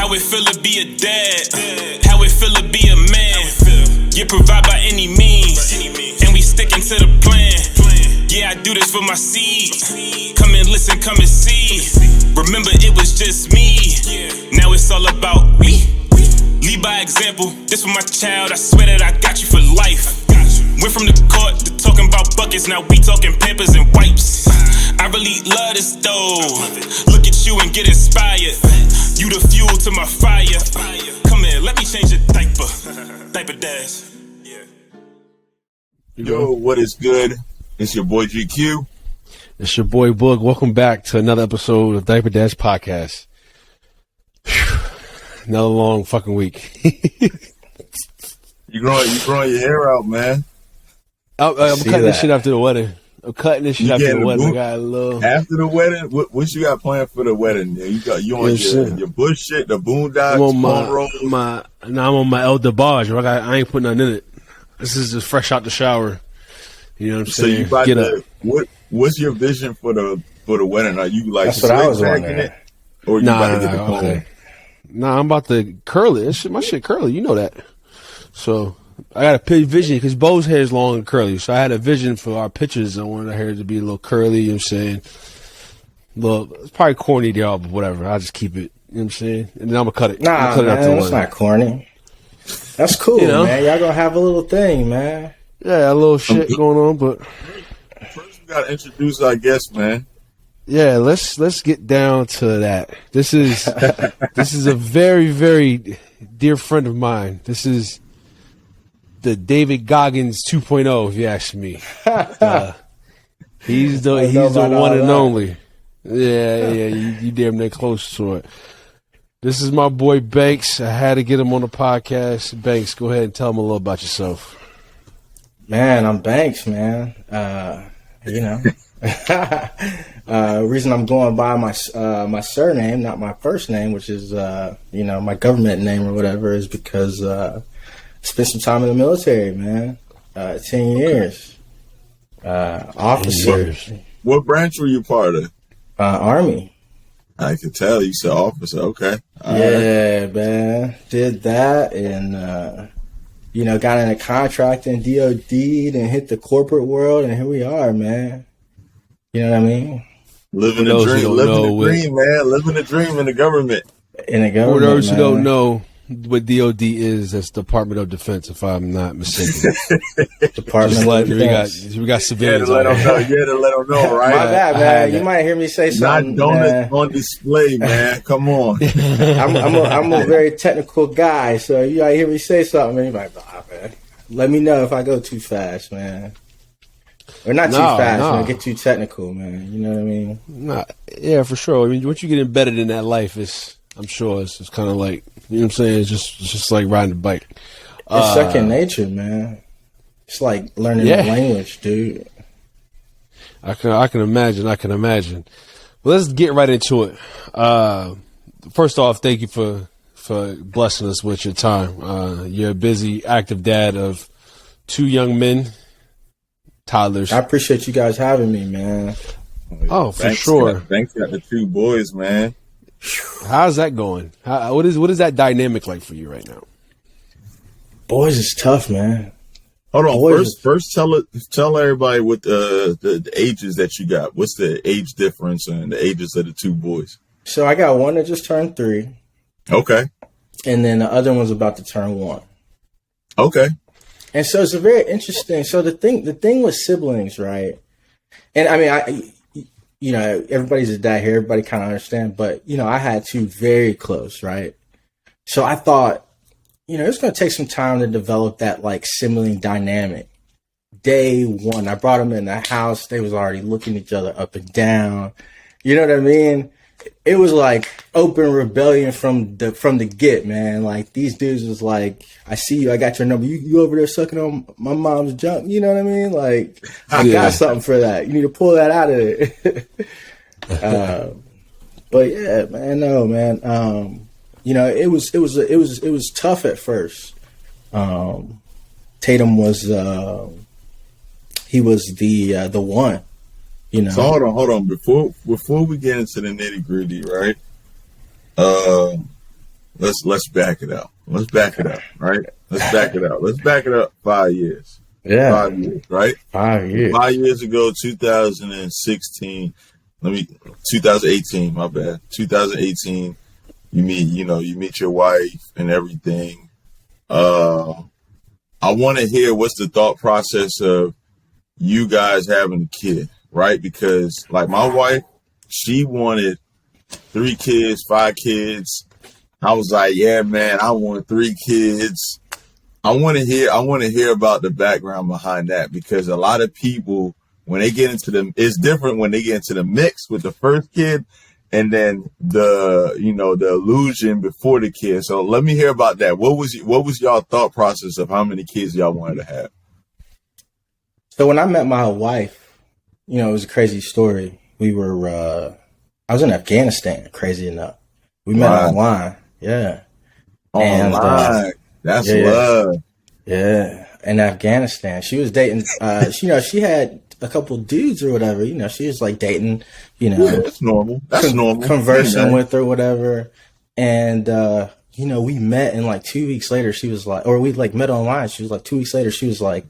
How it feel to be a dad, how it feel to be a man. You provide by any means, and we sticking to the plan. Yeah, I do this for my seed. Come and listen, come and see. Remember, it was just me. Now it's all about we. Lead by example. This for my child. I swear that I got you for life. Went from the court to talking about buckets. Now we talking Pampers and wipes. I really love this though. Look at you and get inspired. You the fuel to my fire. Come here, let me change your diaper. Diaper dash. Yo, what is good? It's your boy GQ. It's your boy Boog. Welcome back to another episode of Diaper Dash Podcast. Whew. Another long fucking week. You growing your hair out, man. I'm cutting this shit after the wedding. I'm cutting this shit after the wedding. I got a little... After the wedding, what you got planned for the wedding? You on your bush shit, the boondocks, I'm on my El DeBarge. I ain't putting nothing in it. This is just fresh out the shower. You know what I'm saying? So you about to, what's your vision for the wedding? Are you like that's what I was wondering? It, or you about to get the comb? Okay. Nah, I'm about to curl it. My shit curly, you know that. So I got a vision because Bo's hair is long and curly. So I had a vision for our pictures. I wanted our hair to be a little curly. You know what I'm saying? It's probably corny to y'all, but whatever. I'll just keep it. You know what I'm saying? And then I'm gonna cut it. Nah, cut man, that's not corny. That's cool, you know? Man. Y'all gonna have a little thing, man. Yeah, a little shit going on, but first we gotta introduce our guest, man. Yeah, let's get down to that. This is a very, very dear friend of mine. This is the David Goggins 2.0, if you ask me. He's the one and only. Yeah, you damn near close to it. This is my boy Banks. I had to get him on the podcast. Banks, go ahead and tell him a little about yourself. Man, I'm Banks, man. Reason I'm going by my surname, not my first name, which is my government name or whatever, is because I spent some time in the military, man. 10 years. Officer. What branch were you part of? Army. I can tell you said officer. Okay. Right. Man. Did that and got in a contract in DOD and hit the corporate world, and here we are, man. You know what I mean? Living the dream, man. Living the dream in the government. For those who don't know what DOD is, that's Department of Defense, if I'm not mistaken. Department of Defense. We got civilians. You had to let them know, right? My bad, man. You might hear me say something. Not donuts on display, man. Come on. I'm a very technical guy, so you might hear me say something, and you're like, man. Let me know if I go too fast, man. Or not too fast, man. Get too technical, man. You know what I mean? Yeah, for sure. I mean, once you get embedded in that life, I'm sure it's kind of like, you know what I'm saying? It's just like riding a bike. It's second nature, man. It's like learning the language, dude. I can imagine. Well, let's get right into it. First off, thank you for blessing us with your time. You're a busy, active dad of 2 young men, toddlers. I appreciate you guys having me, man. Oh, for sure. Thanks got the 2 boys, man. How's that going? What is that dynamic like for you right now? Boys is tough, man. Hold on. First tell everybody what the ages that you got. What's the age difference and the ages of the 2 boys? So I got one that just turned 3. Okay. And then the other one's about to turn 1. Okay. And so it's a very interesting. So the thing with siblings, right? And I mean, everybody's a dad here. Everybody kind of understand. But, I had 2 very close, right? So I thought, it's going to take some time to develop that, like, sibling dynamic. Day 1, I brought them in the house. They was already looking each other up and down. You know what I mean? It was like open rebellion from the get, man. Like, these dudes was like, I see you. I got your number. You over there sucking on my mom's junk. You know what I mean? Like, I got something for that. You need to pull that out of it. But yeah, man, no, man. It was tough at first. Tatum was he was the one. So hold on. Before we get into the nitty gritty, right? let's back it up. Let's back it up, right? Let's back it up. Let's back it up 5 years. Yeah. 5 years, right? 5 years. 5 years ago, 2016. 2018, my bad. 2018, you meet your wife and everything. I want to hear what's the thought process of you guys having a kid, right? Because like my wife, she wanted 3 kids, 5 kids. I was like, yeah, man, I want 3 kids. I want to hear about the background behind that, because a lot of people, when they get into it's different when they get into the mix with the first kid and then the illusion before the kid. So let me hear about that. What was y'all thought process of how many kids y'all wanted to have? So when I met my wife, it was a crazy story. I was in Afghanistan, crazy enough. We met online. Yeah. Online. That's love. Yeah. In Afghanistan. She was dating, she had a couple dudes or whatever, she was like dating, that's normal. That's normal. Conversing with her, whatever. And, we met, and like 2 weeks later, she was like, or we like met online. She was like, 2 weeks later, she was like,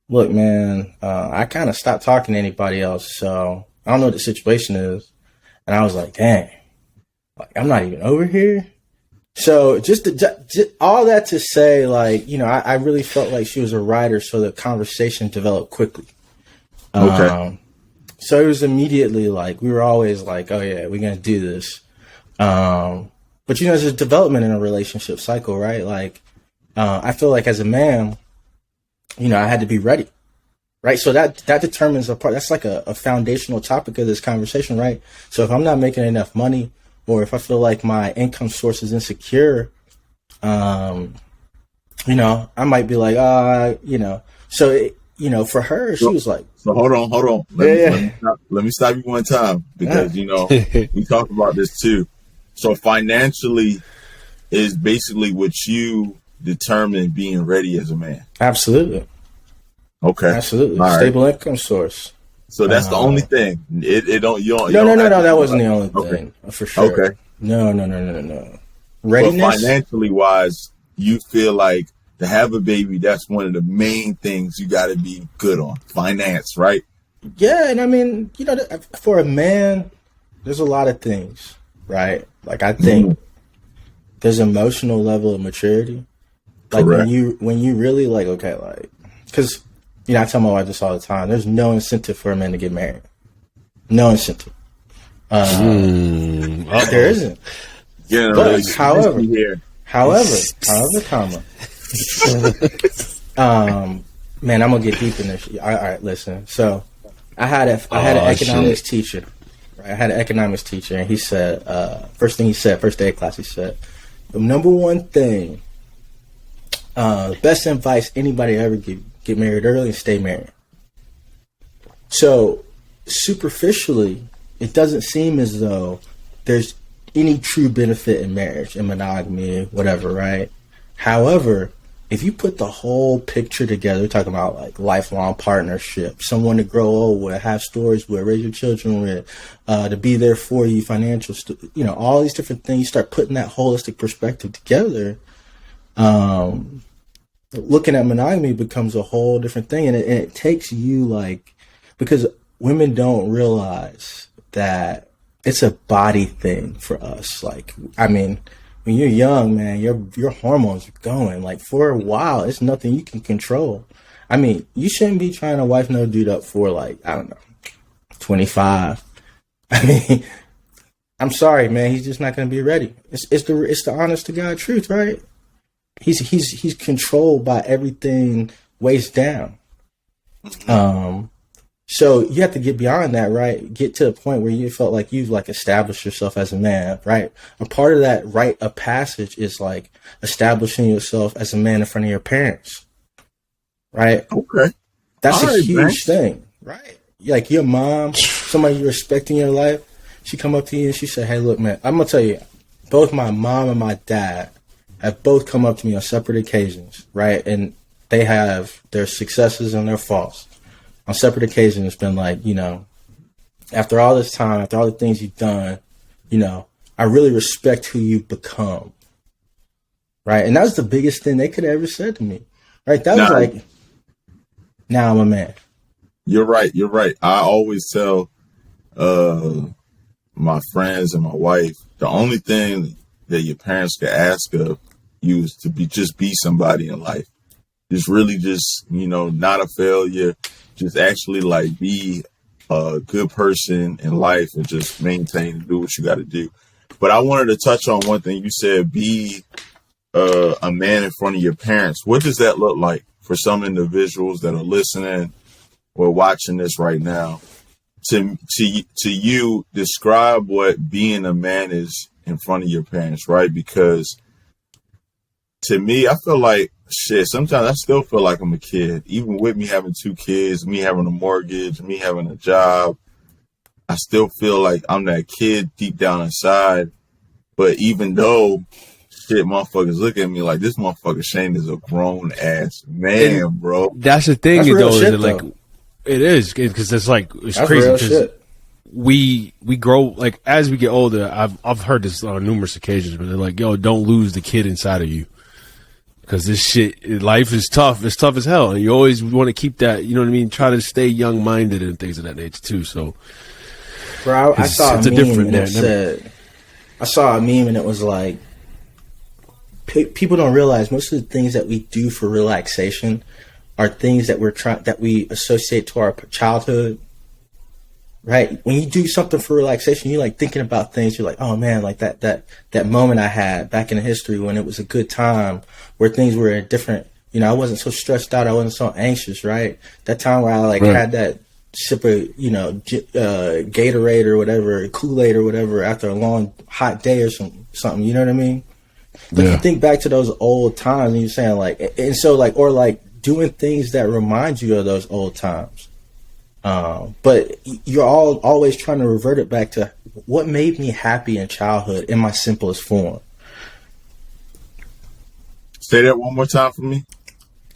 look, man, I kind of stopped talking to anybody else. So I don't know what the situation is. And I was like, dang, like, I'm not even over here. So just all that to say, like, I really felt like she was a writer. So the conversation developed quickly. Okay. So it was immediately like, we were always like, oh yeah, we're going to do this. But there's a development in a relationship cycle, right? Like, I feel like as a man, I had to be ready, right? So that determines that's like a foundational topic of this conversation, right? So if I'm not making enough money, or if I feel like my income source is insecure, I might be like, so, for her, she was like, so hold on. Let me stop you one time, because, we talked about this too. So financially is basically what you determine being ready as a man. Absolutely. Okay. Absolutely. All Stable income source. So that's the only thing. No. That wasn't the only thing, for sure. Okay. No. Readiness. But financially wise, you feel like to have a baby, that's one of the main things you got to be good on. Finance, right? Yeah, and I mean, for a man, there's a lot of things, right? Like, I think there's emotional level of maturity. Like, correct. when you really like, okay, like, because I tell my wife this all the time. There's no incentive for a man to get married. No incentive. There isn't. Yeah. But, however, man, I'm gonna get deep in this. All right, listen. So, I had an economics teacher. Right? I had an economics teacher, and he said, first day of class, he said, the number one thing, best advice anybody ever give. Get married early and stay married. So superficially, it doesn't seem as though there's any true benefit in marriage and monogamy, whatever, right? However, if you put the whole picture together, we're talking about like lifelong partnership, someone to grow old with, have stories with, raise your children with, to be there for you, financial, all these different things. You start putting that holistic perspective together. Looking at monogamy becomes a whole different thing. And it takes you because women don't realize that it's a body thing for us. Like, I mean, when you're young, man, your hormones are going. Like, for a while, it's nothing you can control. I mean, you shouldn't be trying to wife no dude up for 25. I mean, I'm sorry, man. He's just not going to be ready. It's the honest to God truth, right? He's controlled by everything waist down. So you have to get beyond that, right? Get to a point where you felt like you've established yourself as a man, right? A part of that rite of passage is establishing yourself as a man in front of your parents, right? Okay. That's a huge thing, right? Like your mom, somebody you respect in your life, she come up to you and she said, hey, look, man, I'm going to tell you, both my mom and my dad have both come up to me on separate occasions, right? And they have their successes and their faults. On separate occasions, it's been after all this time, after all the things you've done, I really respect who you've become, right? And that was the biggest thing they could have ever said to me, right? That was Nah. like, now I'm a man. You're right. You're right. I always tell my friends and my wife, the only thing that your parents could ask of you is to be somebody in life. Just really not a failure. Just actually like be a good person in life and just maintain and do what you got to do. But I wanted to touch on one thing you said, be a man in front of your parents. What does that look like for some individuals that are listening or watching this right now? To you, describe what being a man is in front of your parents, right? Because to me, I feel like sometimes I still feel like I'm a kid, even with me having 2 kids, me having a mortgage, me having a job. I still feel like I'm that kid deep down inside. But even though motherfuckers look at me like this motherfucker Shane is a grown ass man, bro. That's the thing, That's real though. shit, Is it, like, it is because it's like it's That's crazy real because shit. we grow, like, as we get older. I've heard this on numerous occasions, but they're like, "Yo, don't lose the kid inside of you." Because this shit, life is tough. It's tough as hell. And you always want to keep that, you know what I mean? Try to stay young-minded and things of that nature, too. So, Bro, I saw a it's a meme different- and it yeah, said, I saw a meme and it was like, people don't realize most of the things that we do for relaxation are things that we associate to our childhood. Right? When you do something for relaxation, you're like thinking about things. You're like, oh man, like that moment I had back in history when it was a good time, where things were different. I wasn't so stressed out. I wasn't so anxious. Right? That time where I had that sip of Gatorade or whatever, Kool-Aid or whatever after a long hot day or something. You know what I mean? But you think back to those old times and you're saying like, and so like, or like doing things that remind you of those old times. But you're always trying to revert it back to what made me happy in childhood in my simplest form. Say that one more time for me.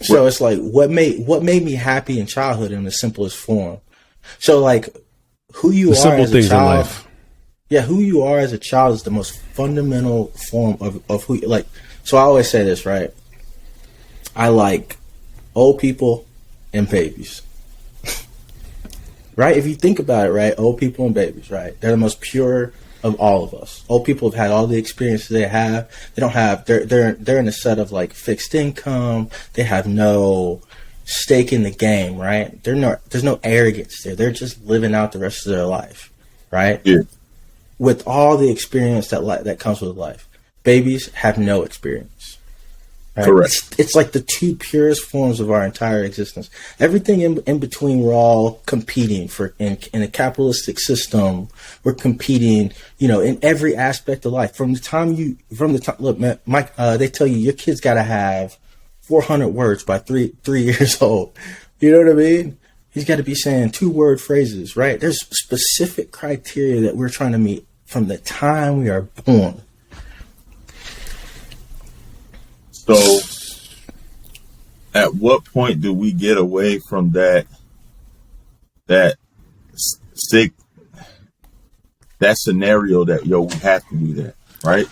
So it's like what made me happy in childhood in the simplest form. So like who you the are simple as a things in child, life. yeah, who you are as a child is the most fundamental form of who. Like, so I always say this, right? I like old people and babies. Right? If you think about it, right? Old people and babies, right? They're the most pure of all of us. Old people have had all the experiences they have. They don't have, they're in a set of like fixed income. They have no stake in the game, right? There's no arrogance there. They're just living out the rest of their life, right? Yeah. With all the experience that comes with life. Babies have no experience. Right? Correct. It's like the two purest forms of our entire existence. Everything in between, we're all competing for in a capitalistic system. We're competing, in every aspect of life. Look, man, Mike, they tell you your kid's got to have 400 words by 3 years old. You know what I mean? He's got to be saying 2-word phrases, right? There's specific criteria that we're trying to meet from the time we are born. So, at what point do we get away from that scenario that we have to do that, right?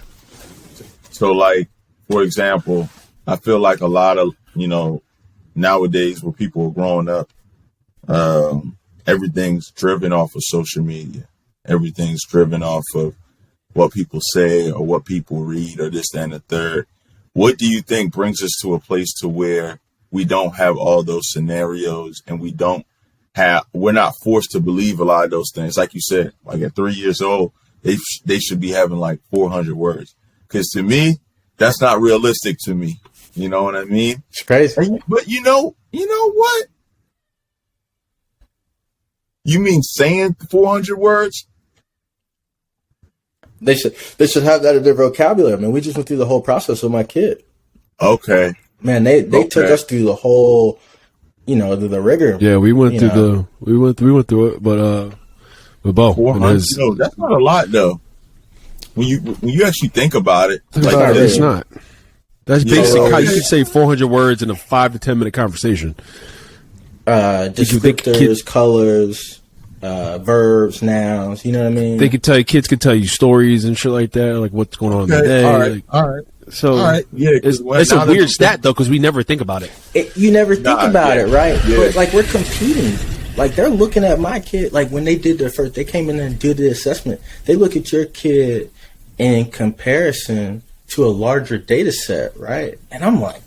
So, like, for example, I feel like a lot of nowadays where people are growing up, everything's driven off of social media. Everything's driven off of what people say or what people read or this, that, and the third. What do you think brings us to a place to where we don't have all those scenarios and we're not forced to believe a lot of those things? Like you said, like at 3 years old, they should be having like 400 words. Because to me, that's not realistic to me. You know what I mean? It's crazy. But you know what? You mean saying 400 words? They should have that in their vocabulary. I mean, we just went through the whole process with my kid. Okay. Man, they took us through the whole, the rigor. Yeah, we went through we went through it, but with Bo, 400. No, that's not a lot though. When you actually think about it, it's not. That's basically okay. how you could say 400 words in a 5 to 10 minute conversation. Descriptors, colors, verbs, nouns. You know what I mean? Kids could tell you stories and shit like that, like what's going on in the day. All right. So All right. Yeah, it's a weird stat though, because we never think about it. You never think about it, right? Yeah. But like we're competing. Like they're looking at my kid. Like when they did their first, they came in and did the assessment. They look at your kid in comparison to a larger data set, right? And I'm like,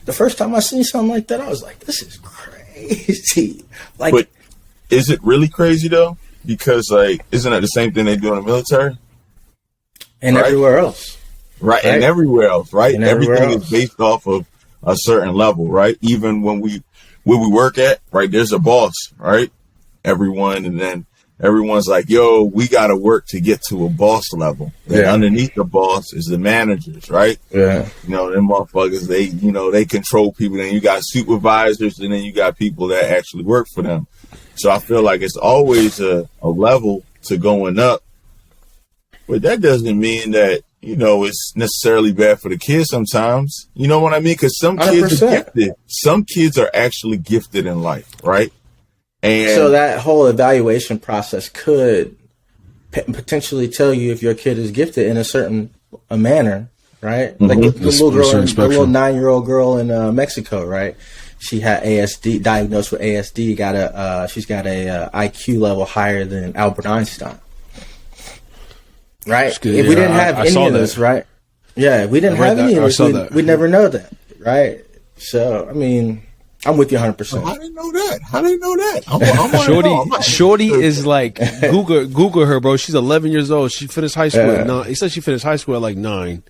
the first time I seen something like that, I was like, this is crazy. Like, but is it really crazy though? Because like, isn't that the same thing they do in the military? And right? everywhere else. Right, and everywhere else, right? And everywhere Everything else. is based off of a certain level, right? Even when where we work at, right, there's a boss, right? And then everyone's like, yo, we got to work to get to a boss level. Then underneath the boss is the managers, right? Yeah. You know, them motherfuckers, they control people. Then you got supervisors, and then you got people that actually work for them. So I feel like it's always a level to going up. But that doesn't mean that, it's necessarily bad for the kids sometimes. You know what I mean? Because some kids 100%. are gifted. Some kids are actually gifted in life, right? And So that whole evaluation process could potentially tell you if your kid is gifted in a certain manner, right? Like the little girl, the little 9-year-old girl in Mexico, right? She had ASD, diagnosed with ASD. She's got a IQ level higher than Albert Einstein, right? If we didn't have any of this, right? Yeah, if we didn't have any of this, we'd never know that, right? So, I mean, I'm with you 100%. How did they know that? Shorty is like Google her, bro. She's 11 years old. She finished high school at 9. He said she finished high school at like 9.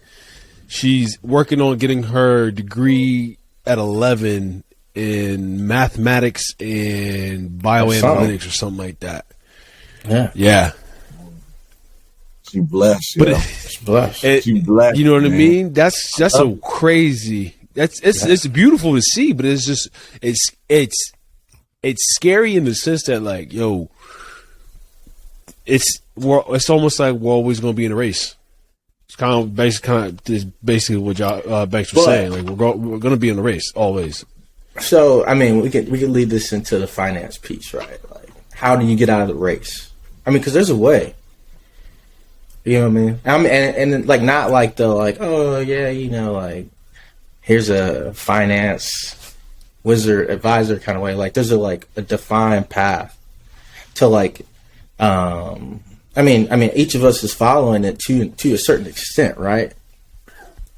She's working on getting her degree at 11 in mathematics and bioanalytics or something like that. Yeah. She blessed, but she's blessed. She blessed. You know what I mean? That's so crazy. It's beautiful to see, but it's just it's scary in the sense that like, yo, it's almost like we're always going to be in a race. It's kind of basically what Banks was saying. Like we're going to be in a race always. So I mean, we could lead this into the finance piece, right? Like, how do you get out of the race? I mean, because there's a way. You know what I mean? And like not like the like, oh yeah, like here's a finance wizard advisor kind of way. Like there's a defined path to like, I mean each of us is following it to a certain extent, right?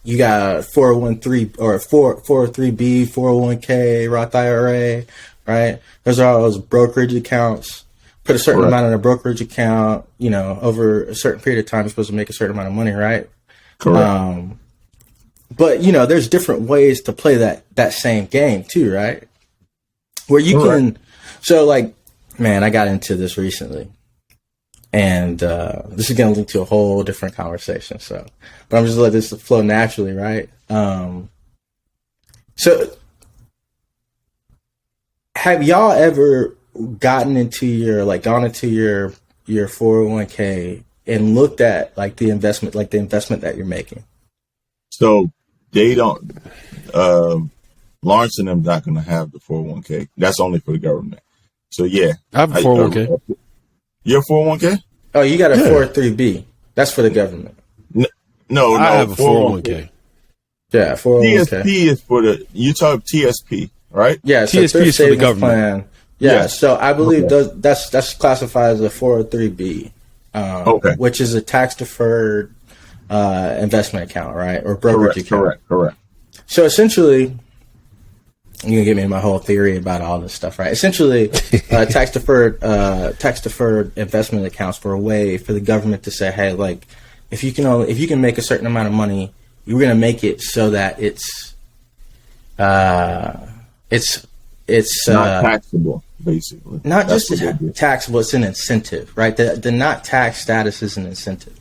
You got 401(k) or 403(b), 401(k), Roth IRA, right? Those are all those brokerage accounts. Put a certain amount in a brokerage account, over a certain period of time, you're supposed to make a certain amount of money, right? Correct. But, there's different ways to play that same game too, right? Where you can, so like, man, I got into this recently. And this is going to lead to a whole different conversation. So, but I'm just letting this flow naturally, right? So, have y'all ever gone into your 401(k) and looked at like the investment that you're making? So they don't. Lawrence and them not going to have the 401(k). That's only for the government. So yeah, I have a 401(k). Your 401(k)? Oh, you got a 403(b). That's for the government. No, I have a 401(k). Yeah, 401(k). TSP is for you talk TSP, right? Yeah, so TSP is for the government. Plan. Yeah, so I believe that's classified as a 403(b), which is a tax deferred investment account, right, or brokerage account. Correct. So essentially, you're gonna get me in my whole theory about all this stuff, right? Essentially, tax deferred investment accounts for a way for the government to say, hey, like if you can make a certain amount of money, you're gonna make it so that it's not taxable, basically. Not just taxable; it's an incentive, right? The not tax status is an incentive,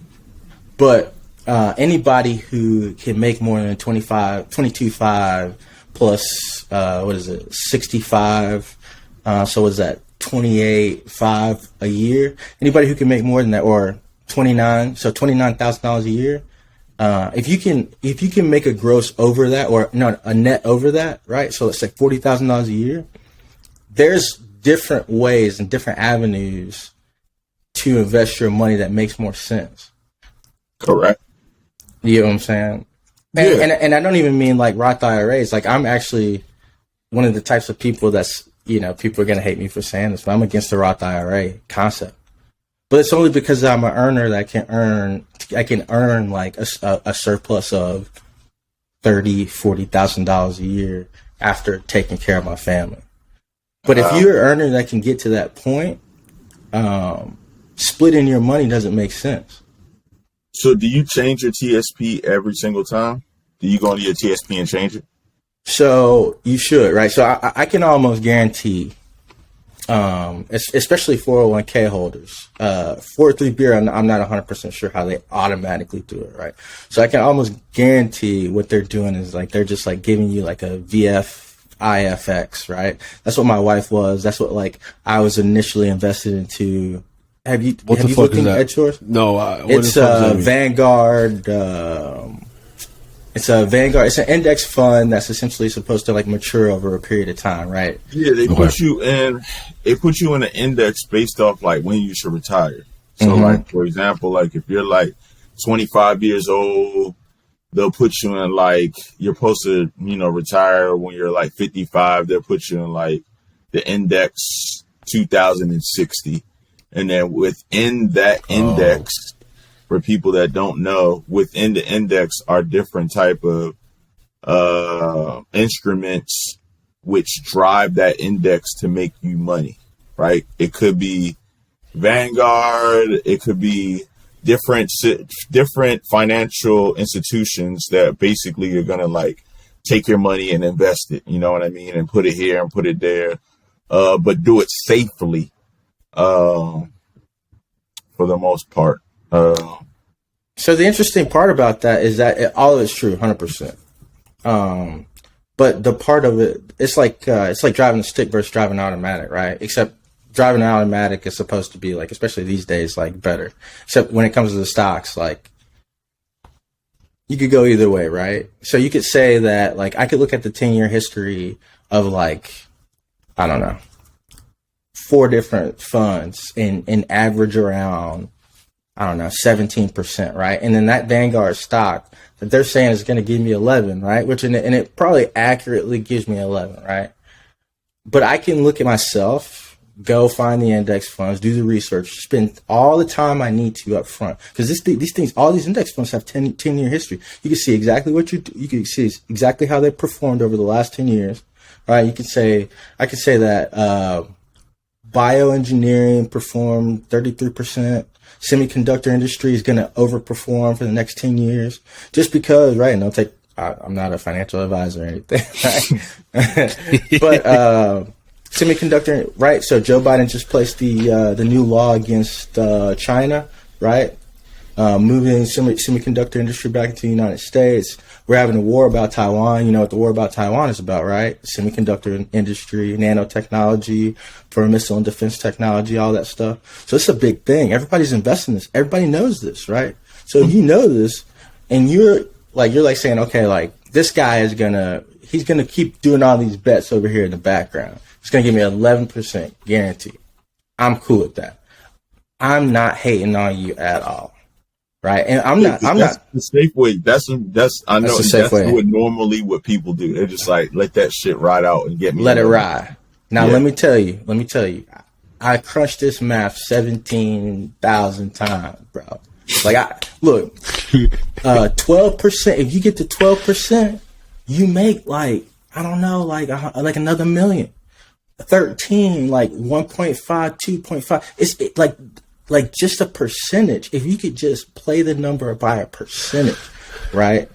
but anybody who can make more than 22.5 plus 65. So what is that? 28.5 a year. Anybody who can make more than that, or 29, so $29,000 a year. If you can make a gross over that, or no, a net over that, right? So it's like $40,000 a year. There's different ways and different avenues to invest your money that makes more sense. Correct. You know what I'm saying? And I don't even mean like Roth IRAs. Like I'm actually one of the types of people that's, people are going to hate me for saying this, but I'm against the Roth IRA concept. But it's only because I'm an earner that I can earn like a surplus of $30,000-$40,000 a year after taking care of my family. But if you're an earner that can get to that point, splitting your money doesn't make sense. So do you change your TSP every single time? Do you go into your TSP and change it? So you should, right? So I can almost guarantee, especially 401k holders, 403b, I'm not 100% sure how they automatically do it, right? So I can almost guarantee what they're doing is like, they're just like giving you like a IFX, right? That's what my wife was. That's what like I was initially invested into. Have you looked into EdSource? No, it's Vanguard. It's a Vanguard. It's an index fund that's essentially supposed to like mature over a period of time, right? Yeah, they put you in. They put you in an index based off like when you should retire. So, like for example, like if you're like 25 years old, they'll put you in like you're supposed to, retire when you're like 55. They'll put you in like the index 2060, and then within that index. For people that don't know, within the index are different type of instruments which drive that index to make you money, right? It could be Vanguard, it could be different financial institutions that basically are gonna like take your money and invest it, you know what I mean, and put it here and put it there, but do it safely, for the most part. So the interesting part about that is that all of it's true, 100%. But the part of it, it's like driving a stick versus driving automatic, right? Except driving an automatic is supposed to be like, especially these days, like better. Except when it comes to the stocks, like you could go either way, right? So you could say that like I could look at the 10-year history of like, I don't know, 4 different funds and average around, I don't know, 17%, right? And then that Vanguard stock that they're saying is going to give me 11, right? And it probably accurately gives me 11, right? But I can look at myself, go find the index funds, do the research, spend all the time I need to up front. Because these things, all these index funds have 10-year history. You can see exactly you can see exactly how they performed over the last 10 years, right? I could say that bioengineering performed 33%. Semiconductor industry is going to overperform for the next 10 years just because, right? And I'm not a financial advisor or anything, right? But semiconductor, right? So Joe Biden just placed the new law against China, right? Moving semiconductor industry back into the United States. We're having a war about Taiwan. You know what the war about Taiwan is about, right? Semiconductor industry, nanotechnology, for missile and defense technology, all that stuff. So it's a big thing. Everybody's investing in this. Everybody knows this, right? So if you know this and you're like saying, okay, like this guy he's gonna keep doing all these bets over here in the background. It's gonna give me 11% guarantee. I'm cool with that. I'm not hating on you at all. Right, and I'm not the safe way. That's what normally what people do. They're just like let that shit ride out and get me. Let it ride. Now let me tell you. I crunched this math 17,000 times, bro. Like 12%. If you get to 12%, you make like I don't know, like another million. 13, like 1.5, 2.5. It's like just a percentage. If you could just play the number by a percentage, right?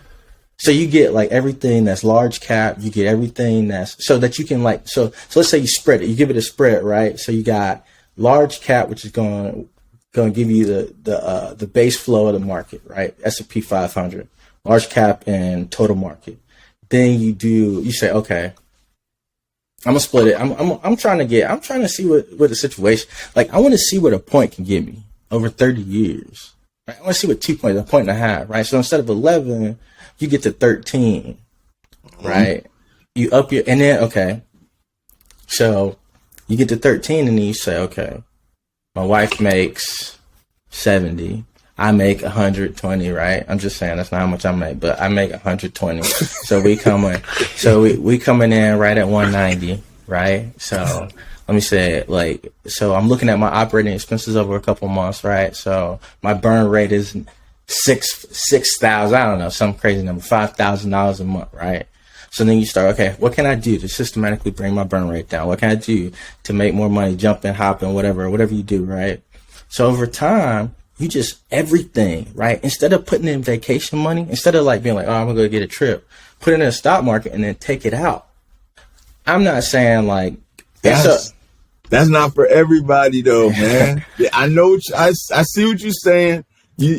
So you get like everything that's large cap, you get everything that's so that you can like so let's say you spread it, you give it a spread, right? So you got large cap, which is going to give you the base flow of the market, right? S&P 500, large cap and total market. Then you say, okay, I'm gonna split it. I'm trying to see what the situation, like I want to see what a point can give me over 30 years. Right? I want to see what 2 points, a point and a half, right? So instead of 11, you get to 13, right? You up your, and then, okay. So you get to 13 and then you say, okay, my wife makes 70. I make 120, right? I'm just saying that's not how much I make, but I make 120. So we coming in right at 190, right? So let me say it like, so I'm looking at my operating expenses over a couple months, right? So my burn rate is 6,000, I don't know, some crazy number, $5,000 a month, right? So then you start, okay, what can I do to systematically bring my burn rate down? What can I do to make more money, jumping, hopping, whatever you do, right? So over time, you just everything, right? Instead of putting in vacation money, instead of like being like, oh, I'm gonna go get a trip, put it in the stock market and then take it out. I'm not saying like that's not for everybody though, man. I know I see what you're saying.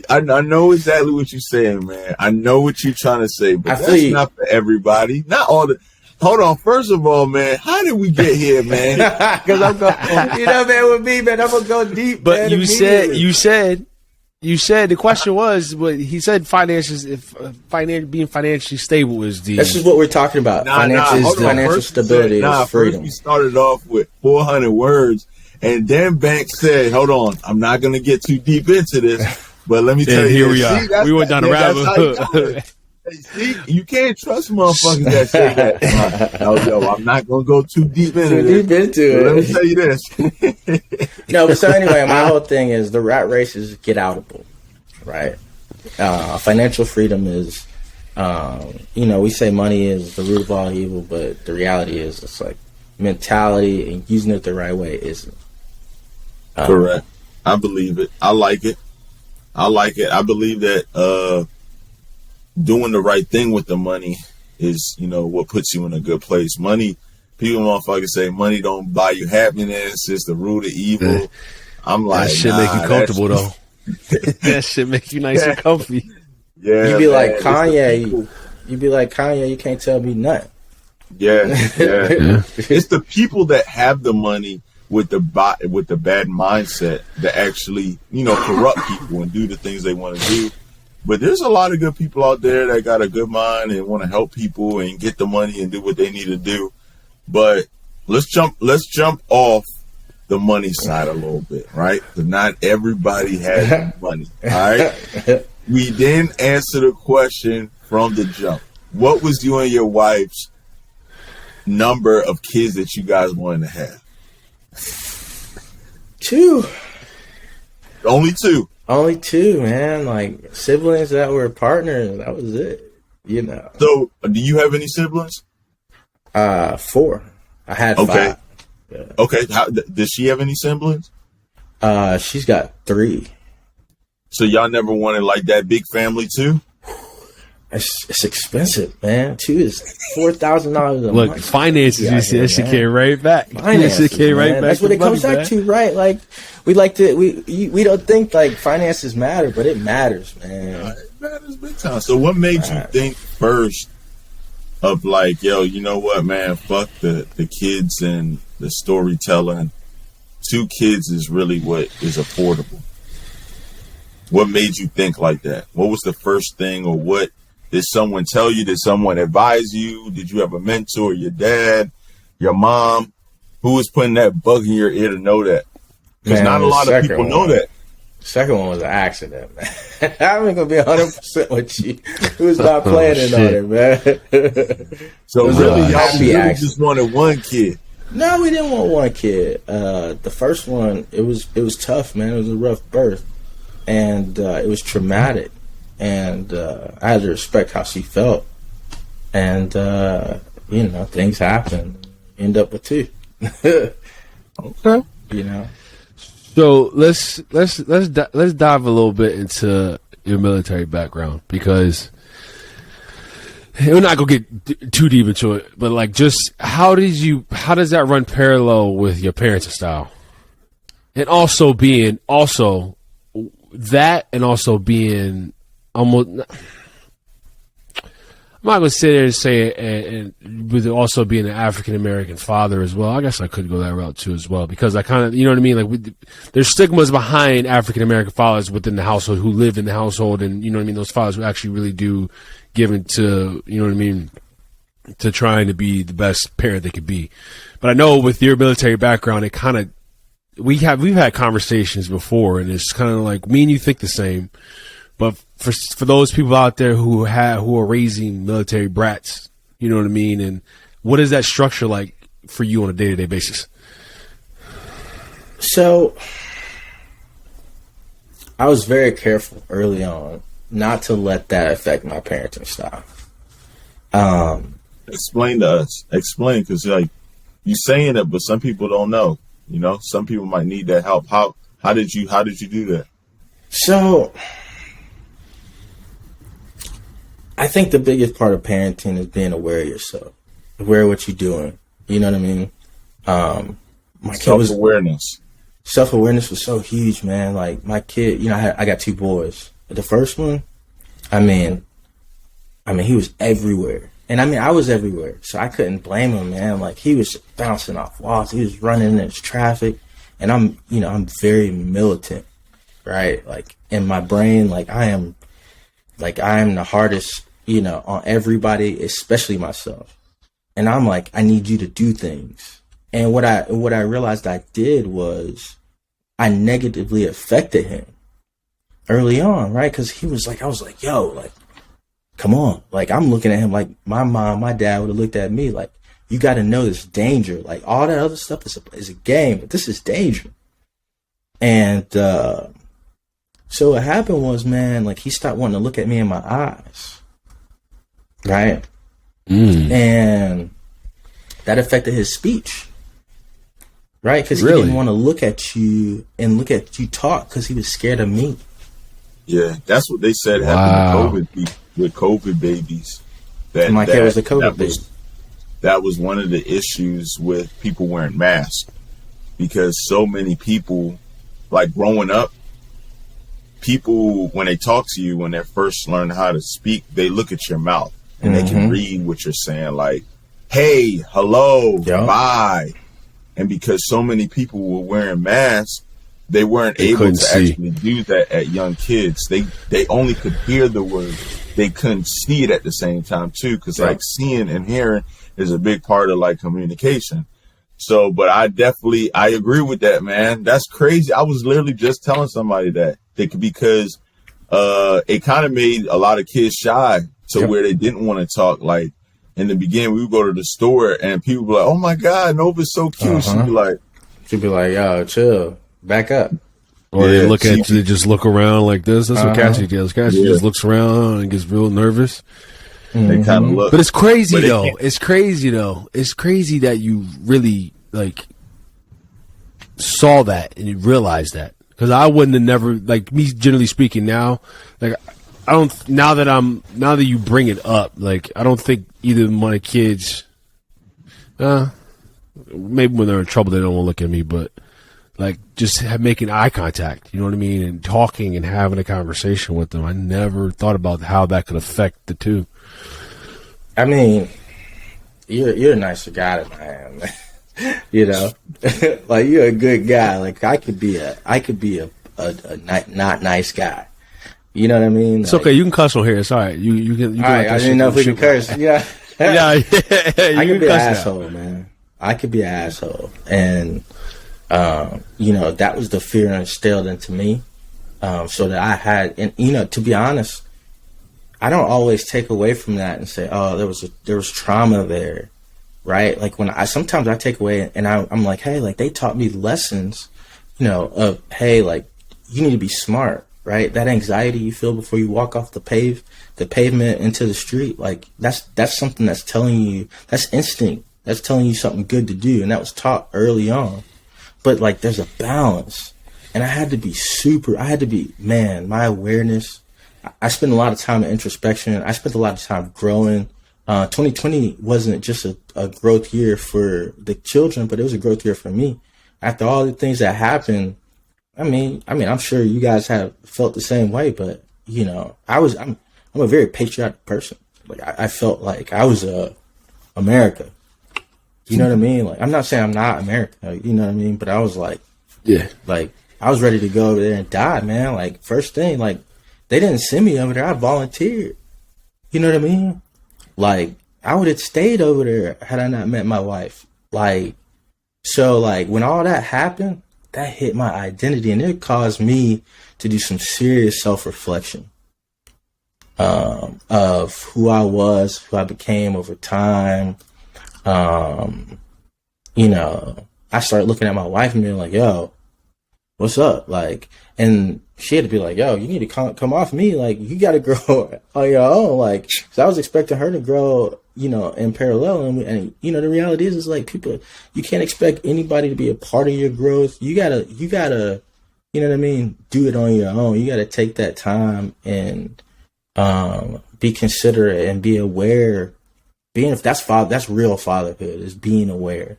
I know exactly what you're saying, man. I know what you're trying to say, but that's not for everybody. Not all the. Hold on. First of all, man, how did we get here, man? Because I'm going, you know, man, with me, man, I'm gonna go deep. But man, you said the question was, what he said, finances, being financially stable is the. This is what we're talking about. Financial stability is freedom. First we started off with 400 words, and then Banks said, "Hold on, I'm not gonna get too deep into this, but let me tell you." Here we are. We went down a rabbit hole. Hey, see, you can't trust motherfuckers that say that. Yo, I'm not gonna go too deep into it. Let me tell you this. No, but so anyway, my whole thing is the rat race is get outable, right? Financial freedom is, we say money is the root of all evil, but the reality is it's like mentality and using it the right way isn't. Correct. I believe it. I like it. I believe that doing the right thing with the money is, what puts you in a good place. Money, people motherfuckers say money don't buy you happiness. It's the root of evil. I'm like, that shit make you comfortable though. That shit make you nice and comfy. Yeah, you be like Kanye. You be like Kanye. You can't tell me nothing. Yeah. It's the people that have the money with the bad mindset that actually, corrupt people and do the things they want to do. But there's a lot of good people out there that got a good mind and want to help people and get the money and do what they need to do. But let's jump off the money side a little bit, right? Because not everybody has money, all right? We didn't answer the question from the jump. What was you and your wife's number of kids that you guys wanted to have? 2. Only 2. Only 2, man. Like siblings that were partners. That was it. So, do you have any siblings? 4. I had 5. Yeah. Okay. Does she have any siblings? She's got 3. So y'all never wanted like that big family too? It's expensive, man. 2 is $4,000 a month. Look, finances, you see, that shit came right back. Finances, man. That's what it comes back to, right? Like, we don't think like finances matter, but it matters, man. It matters big time. So what made you think first of like, yo, you know what, man, fuck the kids and the storytelling. 2 kids is really what is affordable. What made you think like that? What was the first thing, or what did someone tell you? Did someone advise you? Did you have a mentor, your dad, your mom? Who was putting that bug in your ear to know that? Because not a lot of people know that. The second one was an accident, man. I'm going to be 100% with you. Who's not planning on it, man? So really, y'all just wanted 1 kid. No, we didn't want 1 kid. The first one, it was tough, man. It was a rough birth. And it was traumatic. And I had to respect how she felt. And, things happen. End up with 2. Okay. So let's dive a little bit into your military background, because we're not gonna get too deep into it, but like, just how does that run parallel with your parenting style, and also being almost. I'm not gonna sit there and say it, and with also being an African American father as well. I guess I could go that route too as well, because I kind of, you know what I mean. Like, there's stigmas behind African American fathers within the household who live in the household, and you know what I mean. Those fathers who actually really do give into, you know what I mean, to trying to be the best parent they could be. But I know with your military background, it kind of we've had conversations before, and it's kind of like me and you think the same, but for those people out there who are raising military brats, you know what I mean? And what is that structure like for you on a day-to-day basis? So I was very careful early on not to let that affect my parenting style. Explain to us. Explain, because like you saying it, but some people don't know. You know, some people might need that help. How did you do that? So I think the biggest part of parenting is being aware of yourself, aware of what you're doing. You know what I mean? My kid was self-awareness. Self-awareness was so huge, man. Like my kid, you know, I got 2 boys. The first one, I mean, he was everywhere. And I mean, I was everywhere. So I couldn't blame him, man. Like he was bouncing off walls. He was running into traffic. And I'm very militant, right? Like in my brain, like I am the hardest, on everybody, especially myself. And I'm like, I need you to do things. And what I realized I did was I negatively affected him early on, right? Because he was like, I was like, yo, like, come on. Like, I'm looking at him like my mom, my dad would have looked at me like, you got to know this danger. Like, all that other stuff is a game, but this is danger. And so what happened was, man, like, he stopped wanting to look at me in my eyes, right? And that affected his speech. Right, because he didn't want to look at you talk because he was scared of me. Yeah, that's what they said happened with COVID babies. My kid was the COVID baby. That was one of the issues with people wearing masks, because so many people, like growing up, people when they talk to you, when they first learn how to speak, they look at your mouth and they can read what you're saying, like, "Hey, hello, bye." And because so many people were wearing masks, they weren't able to actually do that at young kids. They only could hear the word. They couldn't see it at the same time too, because like seeing and hearing is a big part of like communication. So, but I agree with that, man. That's crazy. I was literally just telling somebody that because it kind of made a lot of kids shy to where they didn't want to talk. Like, in the beginning, we would go to the store and people would be like, "Oh my God, Nova's so cute." She'd be like, "Yo, chill, back up." Or they look at you, they just look around like this. That's what Cassie does. Cassie just looks around and gets real nervous. They kind of look. But it's crazy though. It's crazy though. It's crazy that you really like saw that and you realized that. Because I wouldn't have never, like, me generally speaking now, like, I don't, now that you bring it up, like, I don't think either of my kids, maybe when they're in trouble, they don't want to look at me, but like just making eye contact, you know what I mean? And talking and having a conversation with them. I never thought about how that could affect the two. I mean, you're a nicer guy than I am, man. You know, like you're a good guy. Like I could be a not nice guy. You know what I mean? It's like, okay. You can cuss on here. It's all right. You can. All right. I didn't know if we could curse. Yeah. Yeah. I could be an asshole, man. I could be an asshole, and that was the fear instilled into me, so that I had, and to be honest, I don't always take away from that and say, oh, there was trauma there, right? Like sometimes I take away and I'm like, hey, like they taught me lessons, of, hey, like you need to be smart, right? That anxiety you feel before you walk off the pavement into the street, like that's something that's telling you, that's instinct, that's telling you something good to do, and that was taught early on. But like there's a balance, and I had to be, man, my awareness. I spent a lot of time in introspection. I spent a lot of time growing. 2020 wasn't just a growth year for the children, but it was a growth year for me. After all the things that happened, I mean, I'm sure you guys have felt the same way, but I'm a very patriotic person. Like I felt like I was America. You know what I mean? Like I'm not saying I'm not America. You know what I mean? But I was like, yeah, like I was ready to go over there and die, man. Like first thing, like they didn't send me over there. I volunteered. You know what I mean? Like I would have stayed over there had I not met my wife. Like so, like when all that happened, that hit my identity, and it caused me to do some serious self-reflection of who I was, who I became over time. You know, I started looking at my wife and being like, yo, what's up? Like, and she had to be like, yo, you need to come off me. Like, you got to grow on your own. Like, so I was expecting her to grow, you know, in parallel. And you know, the reality is like, people, you can't expect anybody to be a part of your growth. You gotta, you know what I mean? Do it on your own. You gotta take that time and, be considerate and be aware. That's real fatherhood, is being aware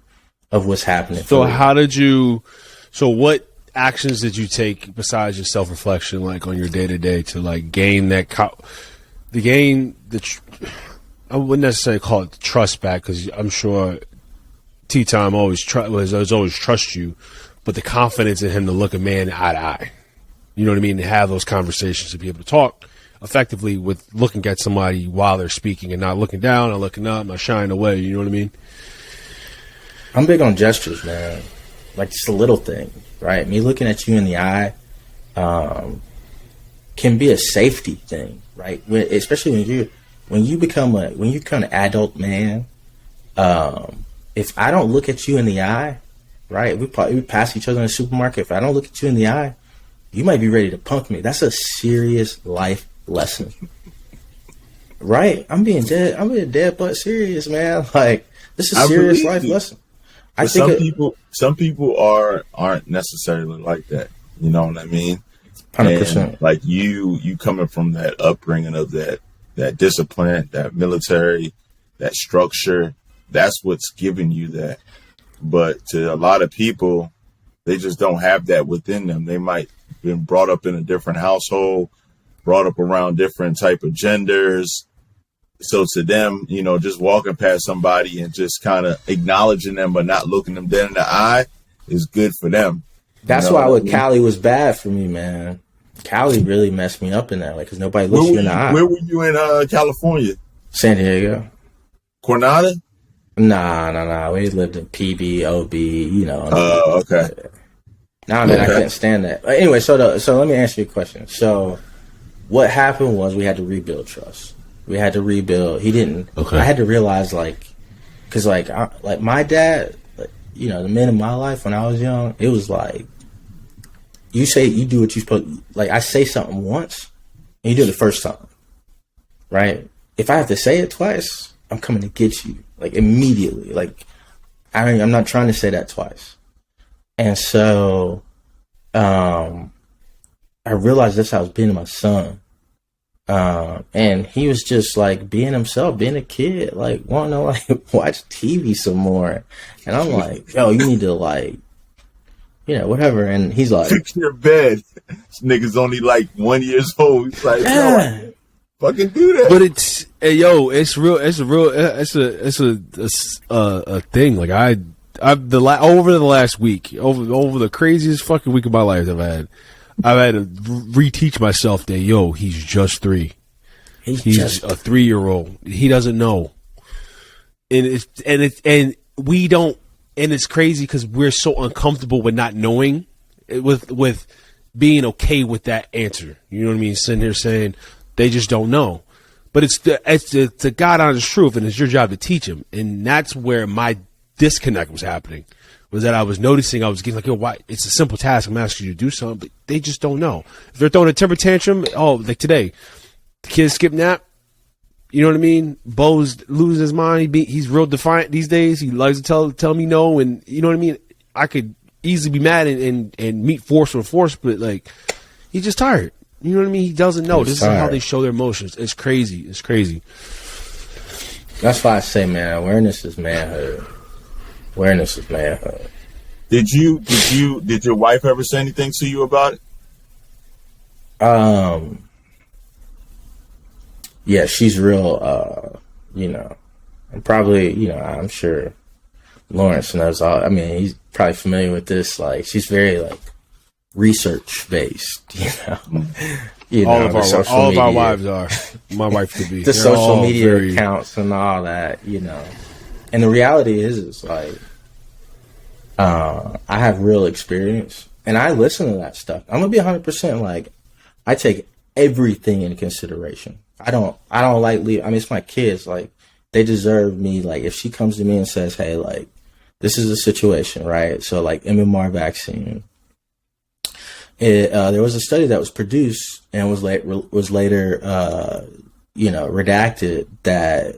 of what's happening. So what actions did you take besides your self-reflection, like on your day-to-day, to like gain that, I wouldn't necessarily call it the trust back, because I'm sure T-Time always trust you, but the confidence in him to look a man eye to eye, you know what I mean, to have those conversations, to be able to talk effectively with looking at somebody while they're speaking and not looking down or looking up, not shying away, you know what I mean? I'm big on gestures, man. Like, just a little thing, right? Me looking at you in the eye can be a safety thing, right? Especially when you become an adult man. If I don't look at you in the eye, right? We pass each other in the supermarket. If I don't look at you in the eye, you might be ready to punk me. That's a serious life lesson, right? I'm being dead but serious, man. Like, this is a serious life lesson. But some people aren't necessarily like that. You know what I mean? 100%. Like you coming from that upbringing of that discipline, that military, that structure, that's what's giving you that. But to a lot of people, they just don't have that within them. They might have been brought up in a different household, brought up around different type of genders. So to them, you know, just walking past somebody and just kind of acknowledging them but not looking them dead in the eye is good for them. That's why what Cali was bad for me, man. Cali really messed me up in that, like, because nobody looks you in the eye. Where were you in California? San Diego. Coronado? Nah. We lived in PB, OB, you know. Okay. Nah, man, I couldn't stand that. Anyway, so let me answer your question. So what happened was we had to rebuild trust. We had to rebuild. He didn't. Okay. I had to realize, like, because like my dad, like, you know, the men in my life when I was young, it was like, you do what you're supposed. Like, I say something once, and you do it the first time, right? If I have to say it twice, I'm coming to get you, like, immediately. Like, I'm not trying to say that twice. And so, I realized that's how I was being to my son. And he was just like being himself, being a kid, like wanting to like watch TV some more. And I'm like, yo, you need to, like, you know, whatever. And he's like, fix your bed. This nigga's only like 1 year old. He's like, yo, fucking do that. But it's, it's real. It's a thing. Like over the last week, over the craziest fucking week of my life I've had to reteach myself that, he's just 3. He's a 3-year-old. He doesn't know. And we don't, and it's crazy because we're so uncomfortable with not knowing, with being okay with that answer. You know what I mean? Sitting here saying they just don't know. But it's the God honest truth, and it's your job to teach them. And that's where my disconnect was happening. Was that I was noticing, I was getting like, why? It's a simple task. I'm asking you to do something, but they just don't know. If they're throwing a temper tantrum, like today, the kids skip nap. You know what I mean? Bo's losing his mind. He's real defiant these days. He likes to tell me no, and you know what I mean? I could easily be mad and meet force with force, but like, he's just tired. You know what I mean? He doesn't know. This is how they show their emotions. It's crazy. It's crazy. That's why I say, man, awareness is manhood. Awareness is manhood. Did your wife ever say anything to you about it? Yeah, she's real, you know, and probably, you know, I'm sure Lawrence knows all. I mean, he's probably familiar with this. Like, she's very, like, research based, you know. You all know, of our wives are. My wife could be. The social media accounts and all that, you know. And the reality is like, I have real experience, and I listen to that stuff. I'm gonna be 100% like, I take everything into consideration. I don't like leave. I mean, it's my kids. Like, they deserve me. Like, if she comes to me and says, "Hey, like, this is the situation, right?" So, like, MMR vaccine. There was a study that was produced and was later, redacted, that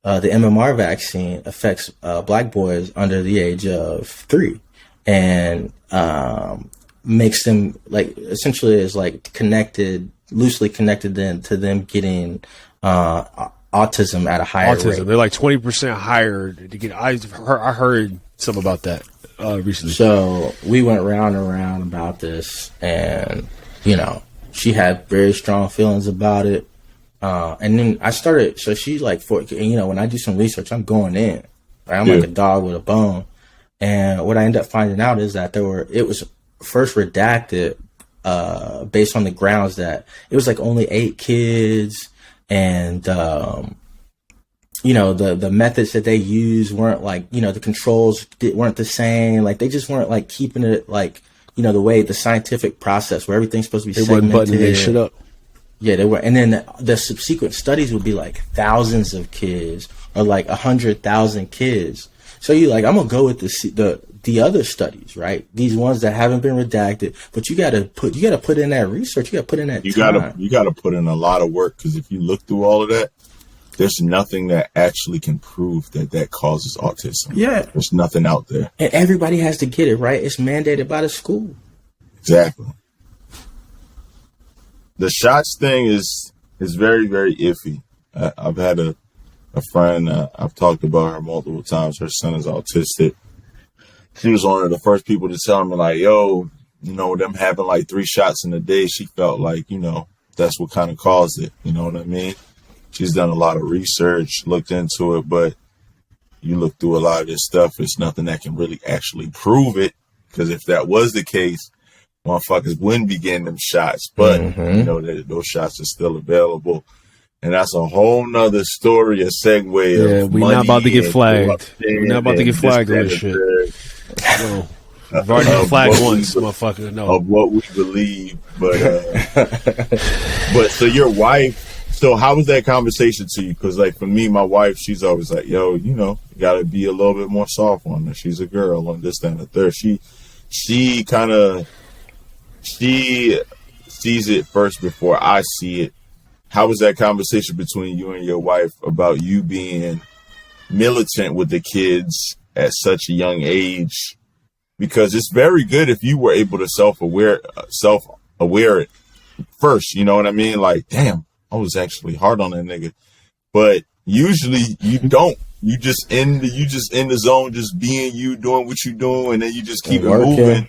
the MMR vaccine affects black boys under the age of 3, and makes them, like, essentially is like loosely connected then to them getting autism at a higher rate. They're like 20% higher to get. I heard something about that recently. So we went round and round about this, and she had very strong feelings about it. And then I started. So she's like, when I do some research, I'm going in. Right? I'm like a dog with a bone. And what I ended up finding out is that it was first redacted based on the grounds that it was like only 8 kids, and the methods that they used weren't like, the controls weren't the same. Like, they just weren't like keeping it like, the way the scientific process where everything's supposed to be segmented. They wasn't buttoning their shit up. Yeah, they were. And then the subsequent studies would be like thousands of kids or like 100,000 kids. So you like, I'm gonna go with the other studies, right? These ones that haven't been redacted, but you gotta put in that research. You gotta put in that time. You gotta put in a lot of work, because if you look through all of that, there's nothing that actually can prove that causes autism. Yeah, there's nothing out there, and everybody has to get it, right? It's mandated by the school. Exactly. The shots thing is very, very iffy. I've had a friend, I've talked about her multiple times. Her son is autistic. She was one of the first people to tell me, like, yo, them having like 3 shots in a day, she felt like, that's what kind of caused it. You know what I mean? She's done a lot of research, looked into it, but you look through a lot of this stuff, it's nothing that can really actually prove it. Because if that was the case, motherfuckers wouldn't be getting them shots, but that those shots are still available, and that's a whole nother story, a segue. We're not about to get flagged. We're not about to get flagged on this shit. No. I've already been flagged once, motherfucker. No, of what we believe, but but so your wife. So how was that conversation to you? Because like for me, my wife, she's always like, yo, you got to be a little bit more soft on her. She's a girl, and this, that, and the third. She sees it first before I see it. How was that conversation between you and your wife about you being militant with the kids at such a young age? Because it's very good if you were able to self-aware it first. You know what I mean? Like, damn, I was actually hard on that nigga. But usually you don't. You just in the zone, just being you, doing what you doing, and then you just keep it moving.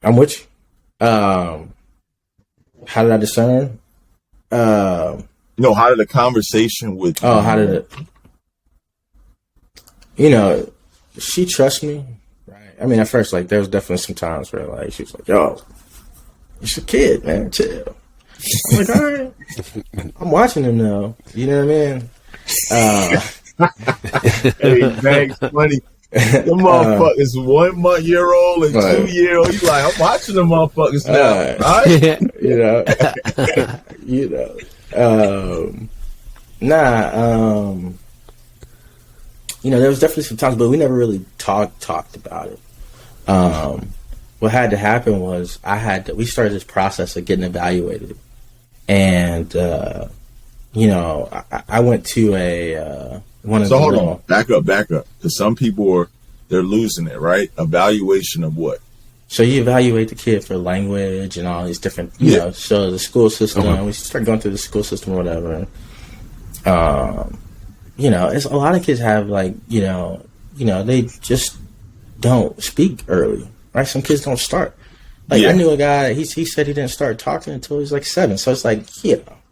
I'm with you. How did I discern? How did the conversation with? How did it? She trusts me, right? I mean, at first, like, there was definitely some times where, like, she was like, "Yo, it's a kid, man, chill." I'm like, all right, I'm watching him now. You know what I mean? Hey, Max, funny. The motherfuckers 1 month year old and 2 year old. You like, I'm watching the motherfuckers now, right? There was definitely some times, but we never really talked about it. What had to happen was we started this process of getting evaluated, and I went to hold on, back up, because some people they're losing it, right? Evaluation of what? So you evaluate the kid for language and all these different, so the school system. We start going through the school system or whatever. It's a lot of kids have like, they just don't speak early, right? Some kids don't start. Like I knew a guy, he said he didn't start talking until he was like 7. So it's like,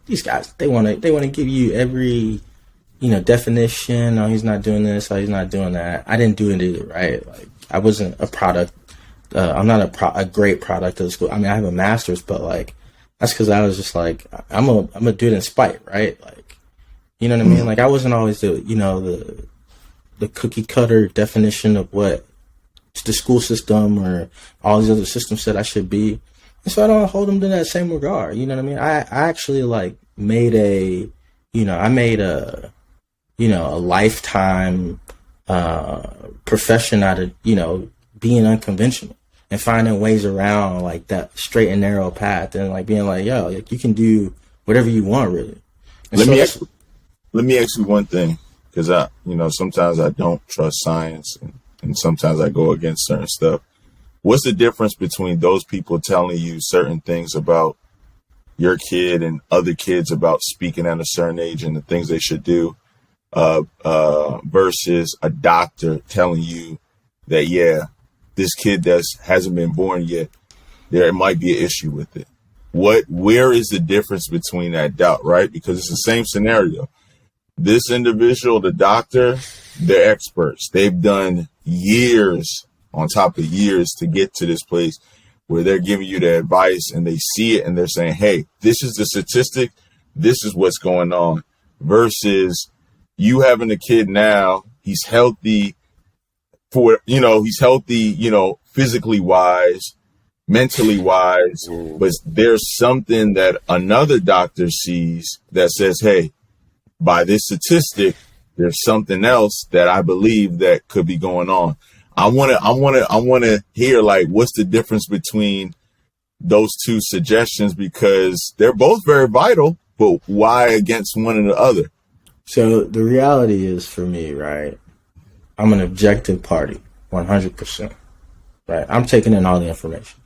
these guys, they want to give you every, definition. Oh, he's not doing this. Oh, he's not doing that. I didn't do it either, right? Like I wasn't a product. I'm not a great product of the school. I mean, I have a master's, but like, that's because I was just like, I'm a do it in spite, right? Like, you know what I mean? Like I wasn't always the the cookie cutter definition of what the school system or all these other systems said I should be. And so I don't hold them to that same regard. You know what I mean? I actually like made a lifetime profession out of, being unconventional and finding ways around like that straight and narrow path, and like being like, yo, like, you can do whatever you want, really. And let me ask you one thing, because sometimes I don't trust science, and sometimes I go against certain stuff. What's the difference between those people telling you certain things about your kid and other kids about speaking at a certain age and the things they should do, versus a doctor telling you that, yeah, this kid that hasn't been born yet, there might be an issue with it? Where is the difference between that doubt, right? Because it's the same scenario. This individual, the doctor, they're experts. They've done years on top of years to get to this place where they're giving you the advice, and they see it and they're saying, hey, this is the statistic. This is what's going on. Versus you having a kid now, he's healthy physically wise, mentally wise, but there's something that another doctor sees that says, hey, by this statistic, there's something else that I believe that could be going on. I want to hear, like, what's the difference between those two suggestions, because they're both very vital, but why against one and the other? So the reality is, for me, right, I'm an objective party, 100%, right? I'm taking in all the information.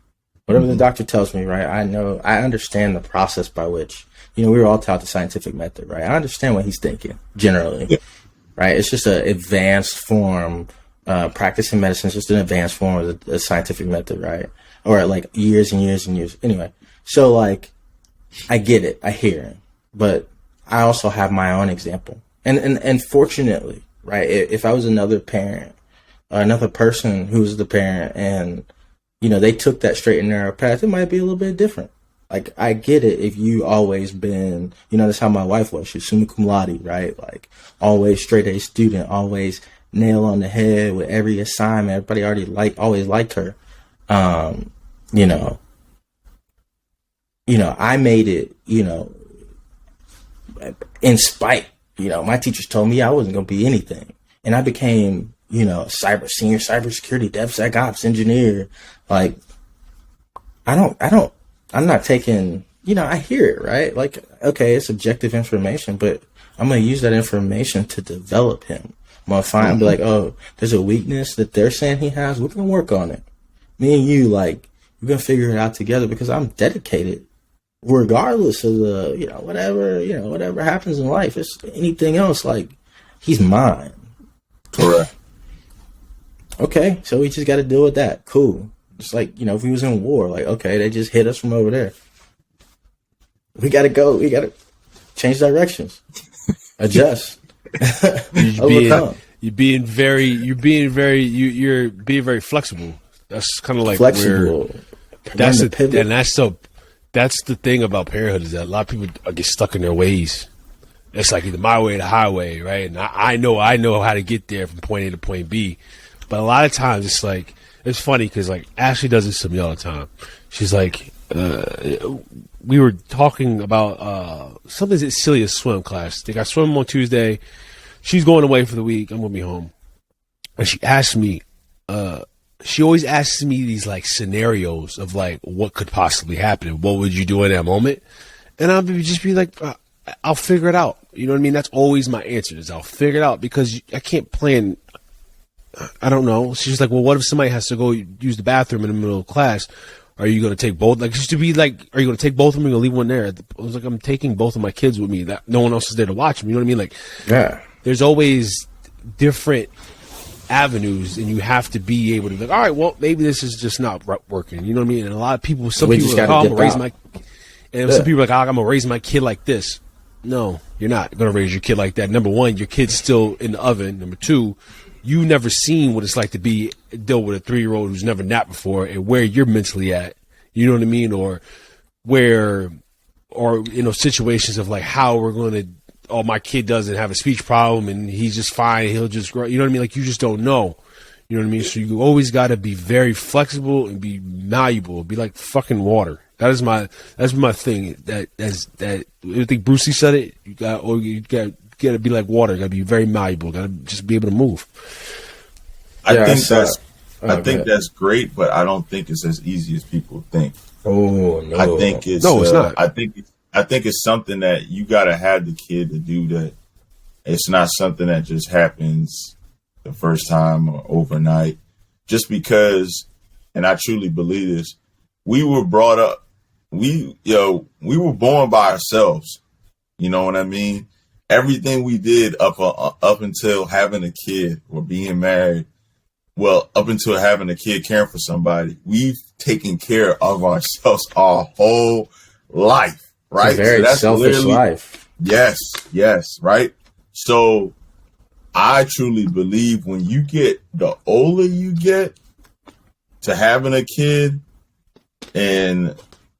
Whatever the doctor tells me, right, I understand the process by which, we were all taught the scientific method, right? I understand what he's thinking, generally, right? It's just an advanced form. Practicing medicine is just an advanced form of the scientific method, right? Or like years and years and years. Anyway, so like, I get it, I hear it, but I also have my own example. And fortunately, right, if I was another parent, another person who was the parent, and, they took that straight and narrow path, it might be a little bit different. Like, I get it if you always been, that's how my wife was. She was summa cum laude, right? Like, always straight A student, always nail on the head with every assignment. Everybody always liked her. I made it, in spite, my teachers told me I wasn't going to be anything. And I became, senior cybersecurity, DevSecOps engineer. Like, I'm not taking, I hear it, right? Like, okay, it's objective information, but I'm going to use that information to develop him. I'm going to find and be like, oh, there's a weakness that they're saying he has. We're going to work on it. Me and you, like, we're going to figure it out together, because I'm dedicated regardless of the, whatever happens in life. It's anything else. Like, he's mine. Correct. Okay. So we just got to deal with that. Cool. It's like, if we was in war, like, okay, they just hit us from over there. We got to go. We got to change directions, adjust. You're being very flexible. That's kind of like flexible. That's the thing about parenthood, is that a lot of people get stuck in their ways. It's like either my way or the highway, right? And I know how to get there from point A to point B, but a lot of times it's like, it's funny because like Ashley does this to me all the time. She's like, we were talking about something as silly as swim class. They got swim on Tuesday. She's going away for the week. I'm going to be home. And she asked me, she always asks me these like scenarios of like what could possibly happen. What would you do in that moment? And I'll just be like, I'll figure it out. You know what I mean? That's always my answer, is I'll figure it out, because I can't plan. I don't know. She's like, well, what if somebody has to go use the bathroom in the middle of class? Are you going to take both? Like, just to be like, are you going to take both of them? Or leave one there? I was like, I'm taking both of my kids with me. That no one else is there to watch them. You know what I mean? Like, yeah. There's always different avenues, and you have to be able to be like, all right, well, maybe this is just not working. You know what I mean? And a lot of people, some people are like, oh, I'm going to raise my, and some people are like, oh, I'm going to raise my kid like this. No, you're not going to raise your kid like that. Number one, your kid's still in the oven. Number two, you've never seen what it's like to deal with a 3-year-old who's never napped before, and where you're mentally at. You know what I mean? Or situations of like how we're going to oh, my kid doesn't have a speech problem and he's just fine. He'll just grow. You know what I mean? Like, you just don't know. You know what I mean? So you always got to be very flexible and be malleable. Be like fucking water. That's my thing. I think Bruce Lee said it. You got to be like water. You got to be very malleable. Got to just be able to move. I think that's great, but I don't think it's as easy as people think. Oh no! I think it's not. I think it's something that you got to have the kid to do that. It's not something that just happens the first time or overnight. Just because, and I truly believe this, we were brought up. We were born by ourselves. You know what I mean? Everything we did up until having a kid or being married, well, up until having a kid, caring for somebody, we've taken care of ourselves our whole life, right? It's a very selfish life. Yes, right? So I truly believe when you get, the older you get to having a kid, and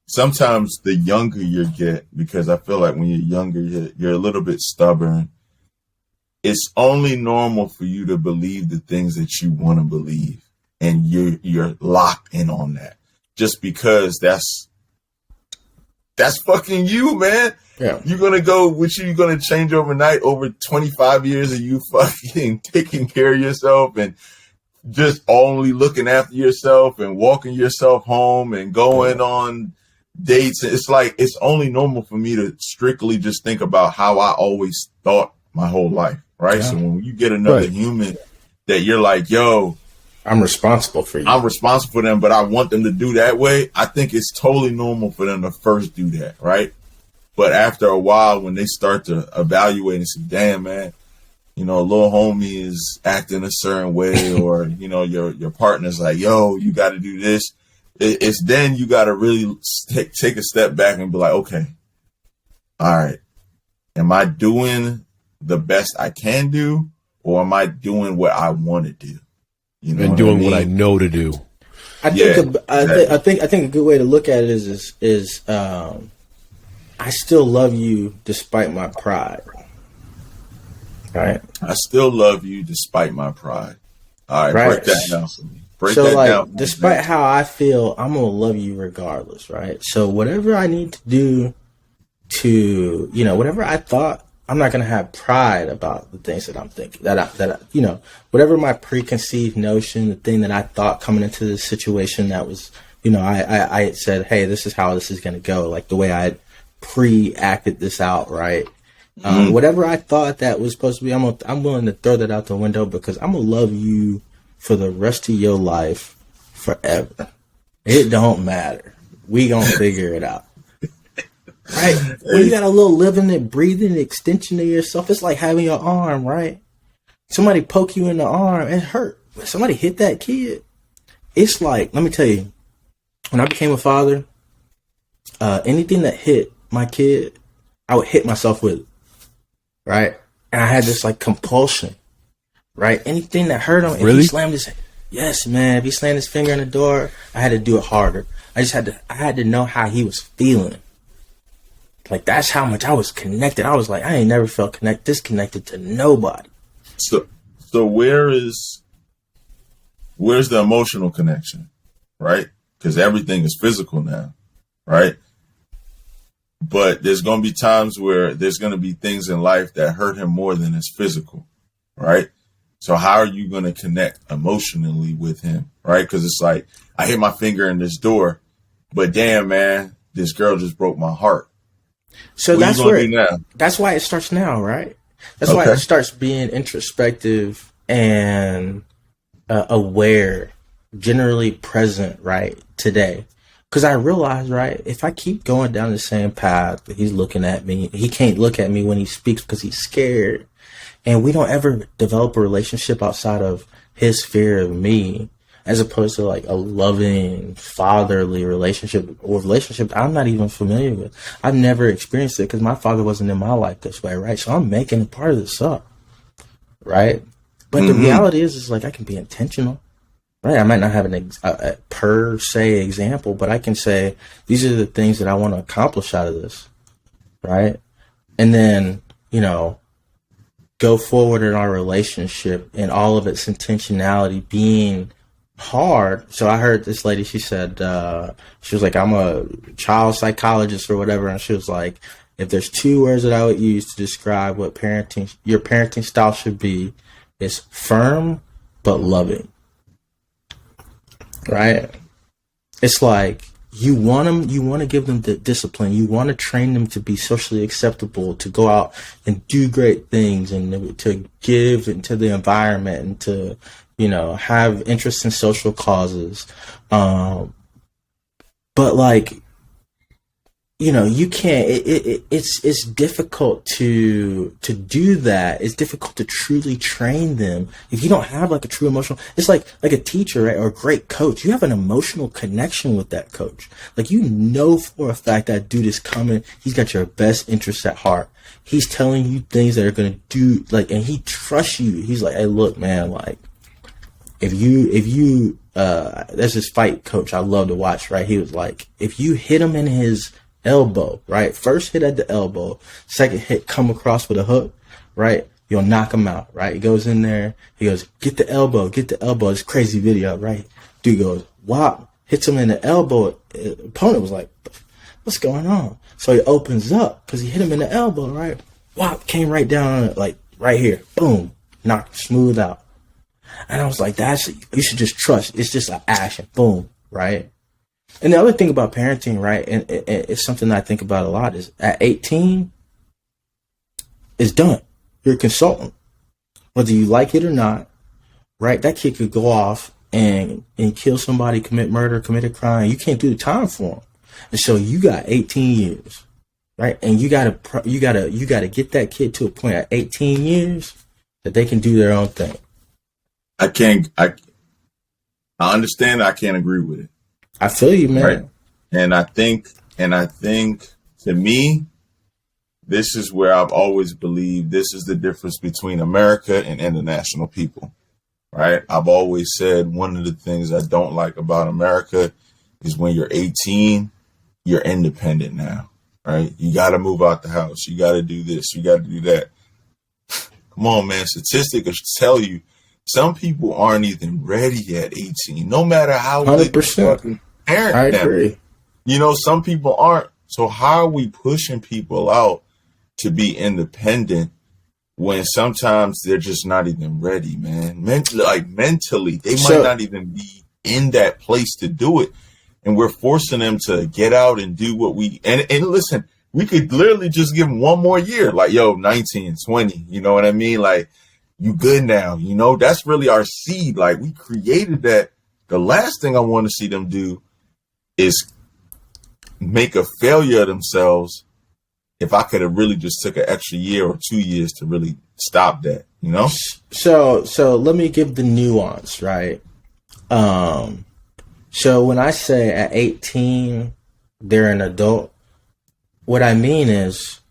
sometimes the younger you get, because I feel like when you're younger, you're a little bit stubborn. It's only normal for you to believe the things that you want to believe, and you're locked in on that just because that's fucking you, man. Yeah. You're going to change overnight over 25 years of you fucking taking care of yourself and just only looking after yourself and walking yourself home and going on dates. It's like, it's only normal for me to strictly just think about how I always thought my whole life. Right. Yeah. So when you get another human that you're like, yo, I'm responsible for you. I'm responsible for them, but I want them to do that way. I think it's totally normal for them to first do that. Right. But after a while, when they start to evaluate and say, damn, man, you know, a little homie is acting a certain way, or, you know, your partner's like, yo, you got to do this. It's then you got to really take a step back and be like, okay, all right, am I doing the best I can do, or am I doing what I want to do? You know, and doing what I know to do. I think a good way to look at it is I still love you despite my pride. Right. I still love you despite my pride. All right. Break that down for me. Despite how I feel, I'm gonna love you regardless. Right. So whatever I need to do to, you know, whatever I thought, I'm not gonna have pride about the things that I'm thinking. That I, you know, whatever my preconceived notion, the thing that I thought coming into this situation that was, you know, I said, hey, this is how this is gonna go. Like the way I had pre-acted this out, right? Whatever I thought that was supposed to be, I'm willing to throw that out the window, because I'm gonna love you for the rest of your life forever. It don't matter. We gonna figure it out. Right? When you got a little living and breathing extension of yourself, it's like having your arm, right? Somebody poke you in the arm, it hurt. When somebody hit that kid, it's like, let me tell you, when I became a father, anything that hit my kid, I would hit myself with it. Right? And I had this like compulsion. Right? Anything that hurt him, if he slammed his, yes, man, if he slammed his finger in the door, I had to do it harder. I had to know how he was feeling. Like, that's how much I was connected. I was like, I ain't never felt disconnected to nobody. So where's the emotional connection? Right? Because everything is physical now. Right? But there's going to be times where there's going to be things in life that hurt him more than his physical, right? So how are you going to connect emotionally with him, right? Because it's like, I hit my finger in this door, but damn, man, this girl just broke my heart. So that's why it starts now, right? That's why it starts being introspective and aware, generally present, right, today. Because I realize, right, if I keep going down the same path that he's looking at me, he can't look at me when he speaks because he's scared. And we don't ever develop a relationship outside of his fear of me, as opposed to like a loving, fatherly relationship, or relationship I'm not even familiar with. I've never experienced it because my father wasn't in my life this way, right? So I'm making a part of this up, right? But the reality is like I can be intentional. Right, I might not have a per se example, but I can say these are the things that I want to accomplish out of this, right? And then, you know, go forward in our relationship and all of its intentionality being hard. So I heard this lady, she said, she was like, I'm a child psychologist or whatever. And she was like, if there's two words that I would use to describe what your parenting style should be, it's firm but loving. Right? It's like you want to give them the discipline. You want to train them to be socially acceptable, to go out and do great things, and to give into the environment, and to, you know, have interest in social causes. But like, you know, you can't, it's difficult to do that. It's difficult to truly train them if you don't have like a true emotional, it's like a teacher, right? Or a great coach. You have an emotional connection with that coach. Like, you know, for a fact that dude is coming. He's got your best interests at heart. He's telling you things that are going to do, like, and he trusts you. He's like, hey, look, man, like, if you, there's this fight coach I love to watch, right? He was like, if you hit him in his elbow, right? First hit at the elbow, second hit come across with a hook, right? You'll knock him out, right? He goes in there, he goes, get the elbow. It's a crazy video, right? Dude goes, whop, hits him in the elbow. Opponent was like, what's going on? So he opens up because he hit him in the elbow, right? Whop, came right down on it, like right here, boom, knocked smooth out. And I was like, you should just trust. It's just an action, boom, right? And the other thing about parenting, right, and it's something that I think about a lot, is at 18, it's done. You're a consultant. Whether you like it or not, right, that kid could go off and kill somebody, commit murder, commit a crime. You can't do the time for him. And so you got 18 years, right? And you gotta get that kid to a point at 18 years that they can do their own thing. I understand. I can't agree with it. I feel you, man. Right. And I think to me, this is where I've always believed this is the difference between America and international people, right? I've always said one of the things I don't like about America is when you're 18, you're independent now, right? You got to move out the house. You got to do this. You got to do that. Come on, man. Statistics tell you some people aren't even ready at 18, no matter how 100%. Parent I them. agree. You know, some people aren't. So how are we pushing people out to be independent when sometimes they're just not even ready, man? Mentally, they might not even be in that place to do it. And we're forcing them to get out and do what and listen, we could literally just give them one more year. Like, yo, 19, 20, you know what I mean? Like, you good now, you know, that's really our seed. Like, we created that. The last thing I want to see them do is make a failure of themselves. If I could have really just took an extra year or 2 years to really stop that, you know? So let me give the nuance, right? So when I say at 18, they're an adult, what I mean is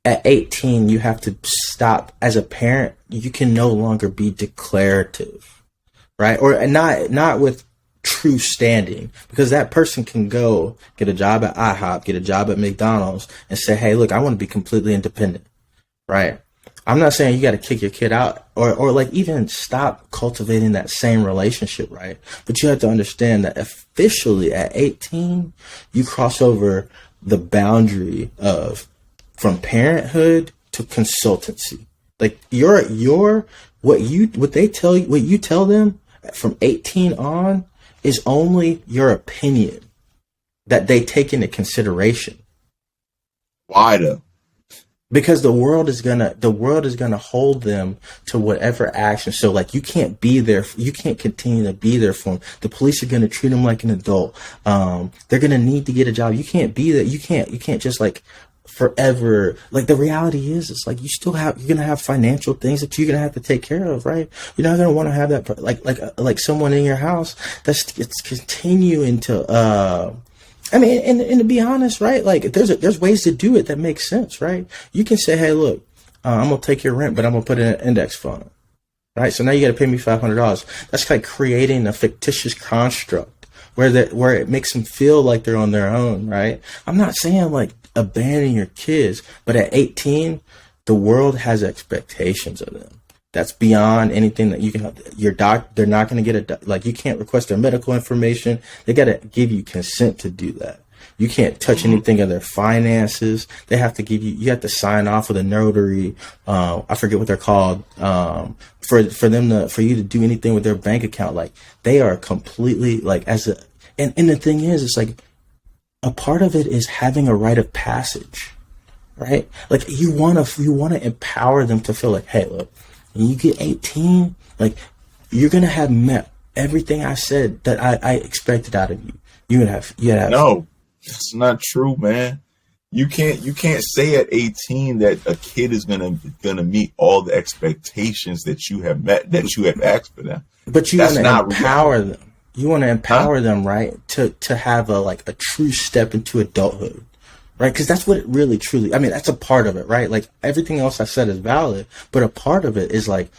at 18, you have to stop as a parent. You can no longer be declarative, right? Or not with true standing, because that person can go get a job at IHOP, get a job at McDonald's, and say, hey, look, I want to be completely independent, right? I'm not saying you got to kick your kid out or like even stop cultivating that same relationship, right? But you have to understand that officially at 18, you cross over the boundary of from parenthood to consultancy. Like what you tell them from 18 on is only your opinion that they take into consideration. Why though? Because the world is gonna hold them to whatever action. So like you can't be there. You can't continue to be there for them. The police are gonna treat them like an adult. They're gonna need to get a job. You can't be there. You can't just like forever. Like the reality is, it's like you're gonna have financial things that you're gonna have to take care of, right? You're not gonna want to have that like someone in your house it's continuing to. I mean, and to be honest, right? Like there's ways to do it that make sense, right? You can say, hey, look, I'm gonna take your rent, but I'm gonna put it in an index fund, right? So now you got to pay me $500. That's like creating a fictitious construct where it makes them feel like they're on their own, right? I'm not saying like abandon your kids, but at 18, the world has expectations of them. That's beyond anything that you can have. They're not going to get like, you can't request their medical information. They got to give you consent to do that. You can't touch anything of their finances. They have to you have to sign off with a notary. I forget what they're called. For you to do anything with their bank account. Like, they are completely like, and the thing is, it's like a part of it is having a rite of passage, right? Like, you want to empower them to feel like, hey, look, when you get 18, like, you're going to have met everything I said that I expected out of you. You would have. No. That's not true, man. You can't say at 18 that a kid is gonna meet all the expectations that you have met, that you have asked for them. But you want to empower them. You want to empower them, right? To have a true step into adulthood, right? Because that's what it really truly. I mean, that's a part of it, right? Like, everything else I said is valid, but a part of it is like,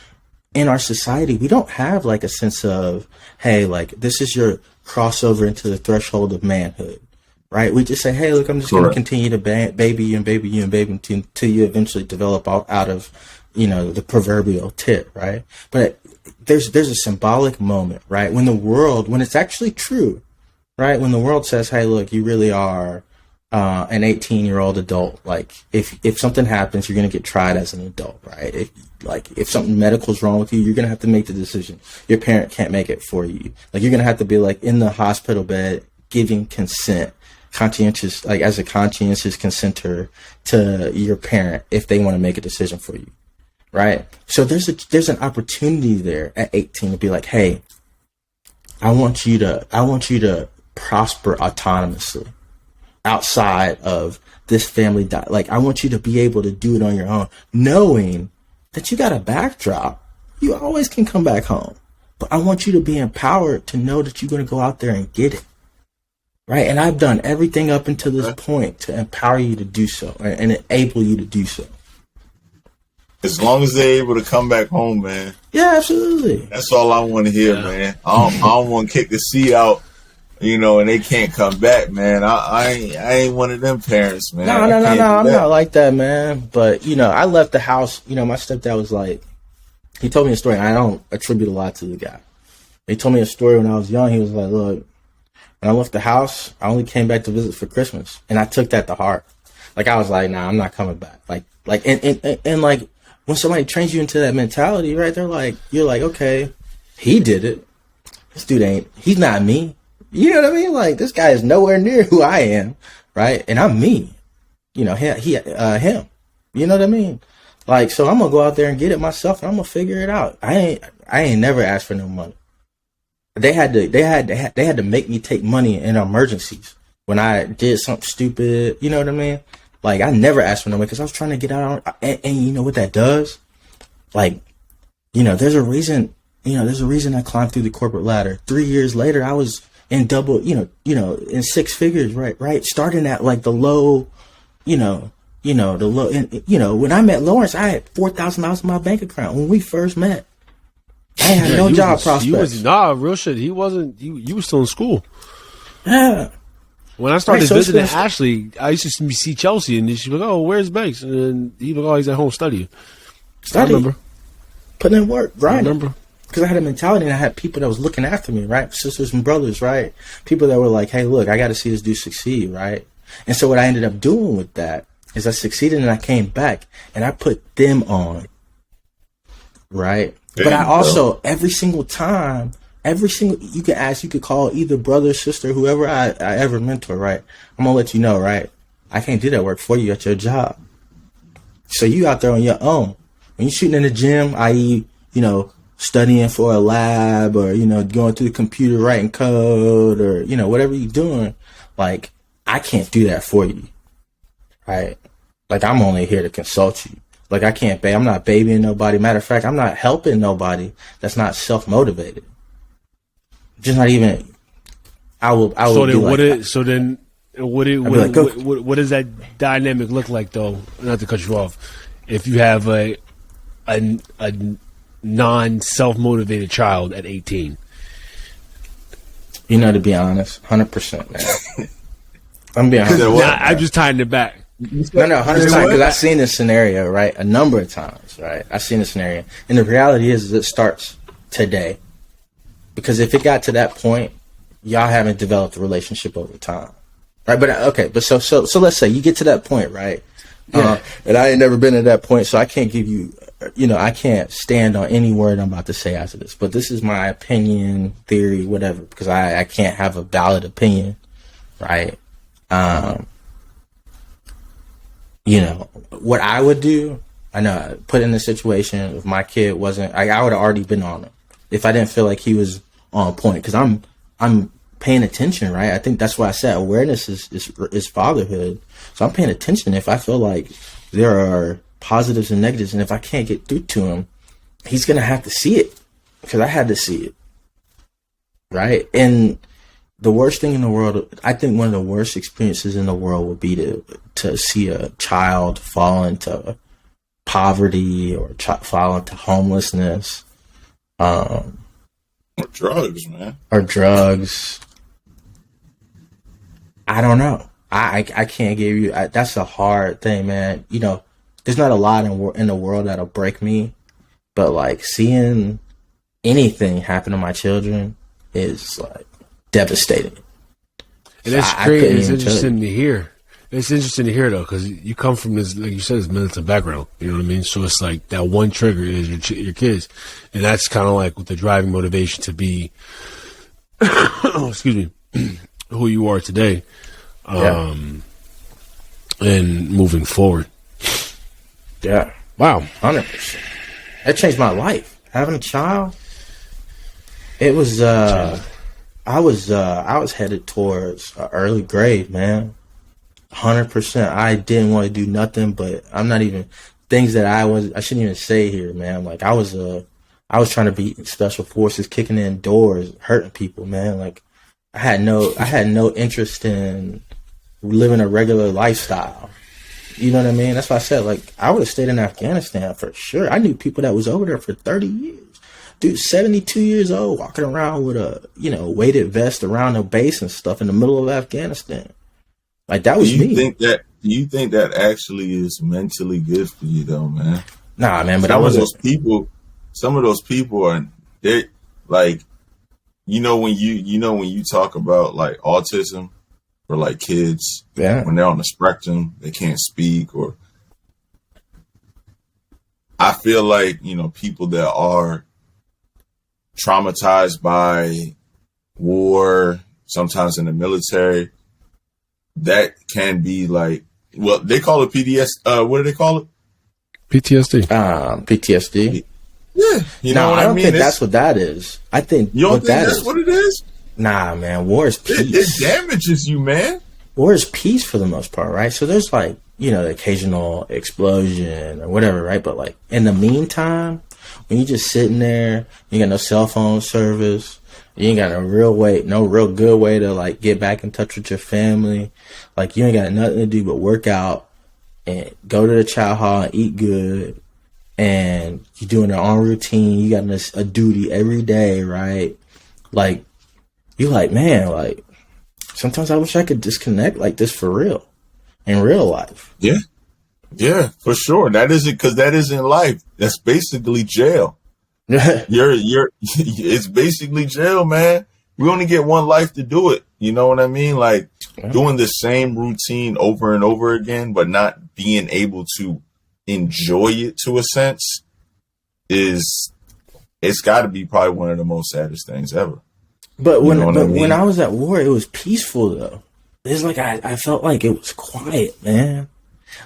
in our society, we don't have like a sense of, hey, like, this is your crossover into the threshold of manhood. Right, we just say, "Hey, look, I'm just going to continue to baby you until you eventually develop out of, the proverbial tit." Right, but there's a symbolic moment, right, when it's actually true, right, when the world says, "Hey, look, you really are an 18-year-old adult. Like, if something happens, you're going to get tried as an adult, right? If something medical is wrong with you, you're going to have to make the decision. Your parent can't make it for you. Like, you're going to have to be like in the hospital bed giving consent." Conscientious, like, as a conscientious consenter to your parent if they want to make a decision for you, right? So there's an opportunity there at 18 to be like, hey, I want you to prosper autonomously outside of this family. Like, I want you to be able to do it on your own, knowing that you got a backdrop. You always can come back home, but I want you to be empowered to know that you're going to go out there and get it. Right, and I've done everything up until this point to empower you to do so and enable you to do so. As long as they're able to come back home, man. Yeah, absolutely. That's all I want to hear, man. I don't want to kick the seat out, and they can't come back, man. I ain't one of them parents, man. No. I'm not like that, man. But, I left the house. My stepdad was like, he told me a story, and I don't attribute a lot to the guy. He told me a story when I was young. He was like, look, when I left the house, I only came back to visit for Christmas, and I took that to heart. Like, I was like, nah, I'm not coming back. And like, when somebody trains you into that mentality, right? You're like, okay, he did it. This dude he's not me. You know what I mean? Like, this guy is nowhere near who I am, right? And I'm me. Him. You know what I mean? Like, so I'm gonna go out there and get it myself, and I'm gonna figure it out. I ain't never asked for no money. They had to make me take money in emergencies when I did something stupid. You know what I mean? Like, I never asked for no money because I was trying to get out. And you know what that does? Like, there's a reason. There's a reason I climbed through the corporate ladder. 3 years later, I was in double. In six figures. Right. Starting at like the low. The low. And when I met Lawrence, I had $4,000 in my bank account when we first met. I had no job prospects. Real shit. He wasn't. You was still in school. Yeah. When I started visiting Ashley, I used to see Chelsea, and she'd be like, "Oh, where's Banks?" And then he'd be like, "Oh, he's at home studying." I remember. Putting in work, right? I remember. Because I had a mentality, and I had people that was looking after me, right? Sisters and brothers, right? People that were like, "Hey, look, I got to see this dude succeed," right? And so what I ended up doing with that is I succeeded, and I came back, and I put them on, right? But I also, every single time, you could call either brother, sister, whoever I ever mentor, right? I'm going to let you know, right? I can't do that work for you at your job. So you out there on your own. When you're shooting in the gym, i.e., studying for a lab or, going through the computer, writing code or, whatever you're doing, like, I can't do that for you, right? Like, I'm only here to consult you. Like, I can't I'm not babying nobody. Matter of fact, I'm not helping nobody that's not self-motivated. Just not even, I will So then what does that dynamic look like, though? Not to cut you off. If you have a non-self-motivated child at 18. You know, to be honest, 100%, man. I'm being honest. Nah, I'm just tying it back. No, 100%, because I've seen this scenario, right, a number of times, right? I've seen this scenario. And the reality is it starts today. Because if it got to that point, y'all haven't developed a relationship over time. Right? But, okay, but so let's say you get to that point, right? Yeah. And I ain't never been at that point, so I can't give you, I can't stand on any word I'm about to say after this. But this is my opinion, theory, whatever, because I can't have a valid opinion, right? What I would do, I know, put in a situation if my kid wasn't, I would have already been on him if I didn't feel like he was on point, because I'm paying attention, right? I think that's why I said awareness is fatherhood. So I'm paying attention. If I feel like there are positives and negatives, and if I can't get through to him, he's gonna have to see it, because I had to see it, right? And the worst thing in the world, I think one of the worst experiences in the world would be to see a child fall into poverty or fall into homelessness. Or drugs, man. Or drugs. I don't know. I can't give you, that's a hard thing, man. There's not a lot in the world that'll break me, but like seeing anything happen to my children is like devastating. And that's crazy. It's interesting to hear. It's interesting to hear though, because you come from this, like you said, this militant background. You know what I mean? So it's like that one trigger is your kids, and that's kind of like with the driving motivation to be, excuse me, who you are today, and moving forward. Yeah. Wow. 100%. That changed my life. Having a child. It was. I was headed towards an early grave, man. 100%. I didn't want to do nothing, but I'm not even things that I shouldn't even say here, man. Like I was trying to be special forces, kicking in doors, hurting people, man. Like I had no interest in living a regular lifestyle. You know what I mean? That's why I said, like, I would have stayed in Afghanistan for sure. I knew people that was over there for 30 years. Dude, 72 years old, walking around with a, weighted vest around the base and stuff in the middle of Afghanistan. Like, that was me. Do you think that actually is mentally good for you, though, man? Nah, man, but some of those people are, they like, when you talk about like autism for like kids, when they're on the spectrum, they can't speak, or I feel like, people that are traumatized by war, sometimes in the military, that can be like, well, they call it PTSD. What do they call it? PTSD. PTSD. Yeah. I don't think that's what that is. I think you don't think that's what it is? Nah, man. War is peace. It damages you, man. War is peace for the most part, right? So there's like, the occasional explosion or whatever, right? But like in the meantime, when you're just sitting there, you got no cell phone service, you ain't got no real good way to like get back in touch with your family. Like you ain't got nothing to do but work out and go to the chow hall and eat good. And you're doing your own routine. You got a duty every day, right? Like, you're like, man, like, sometimes I wish I could disconnect like this for real, in real life. Yeah. Yeah, for sure. That isn't, because that isn't life. That's basically jail. It's basically jail, man. We only get one life to do it. You know what I mean? Like doing the same routine over and over again, but not being able to enjoy it to a sense it's got to be probably one of the most saddest things ever. But when I was at war, it was peaceful though. It's like I felt like it was quiet, man.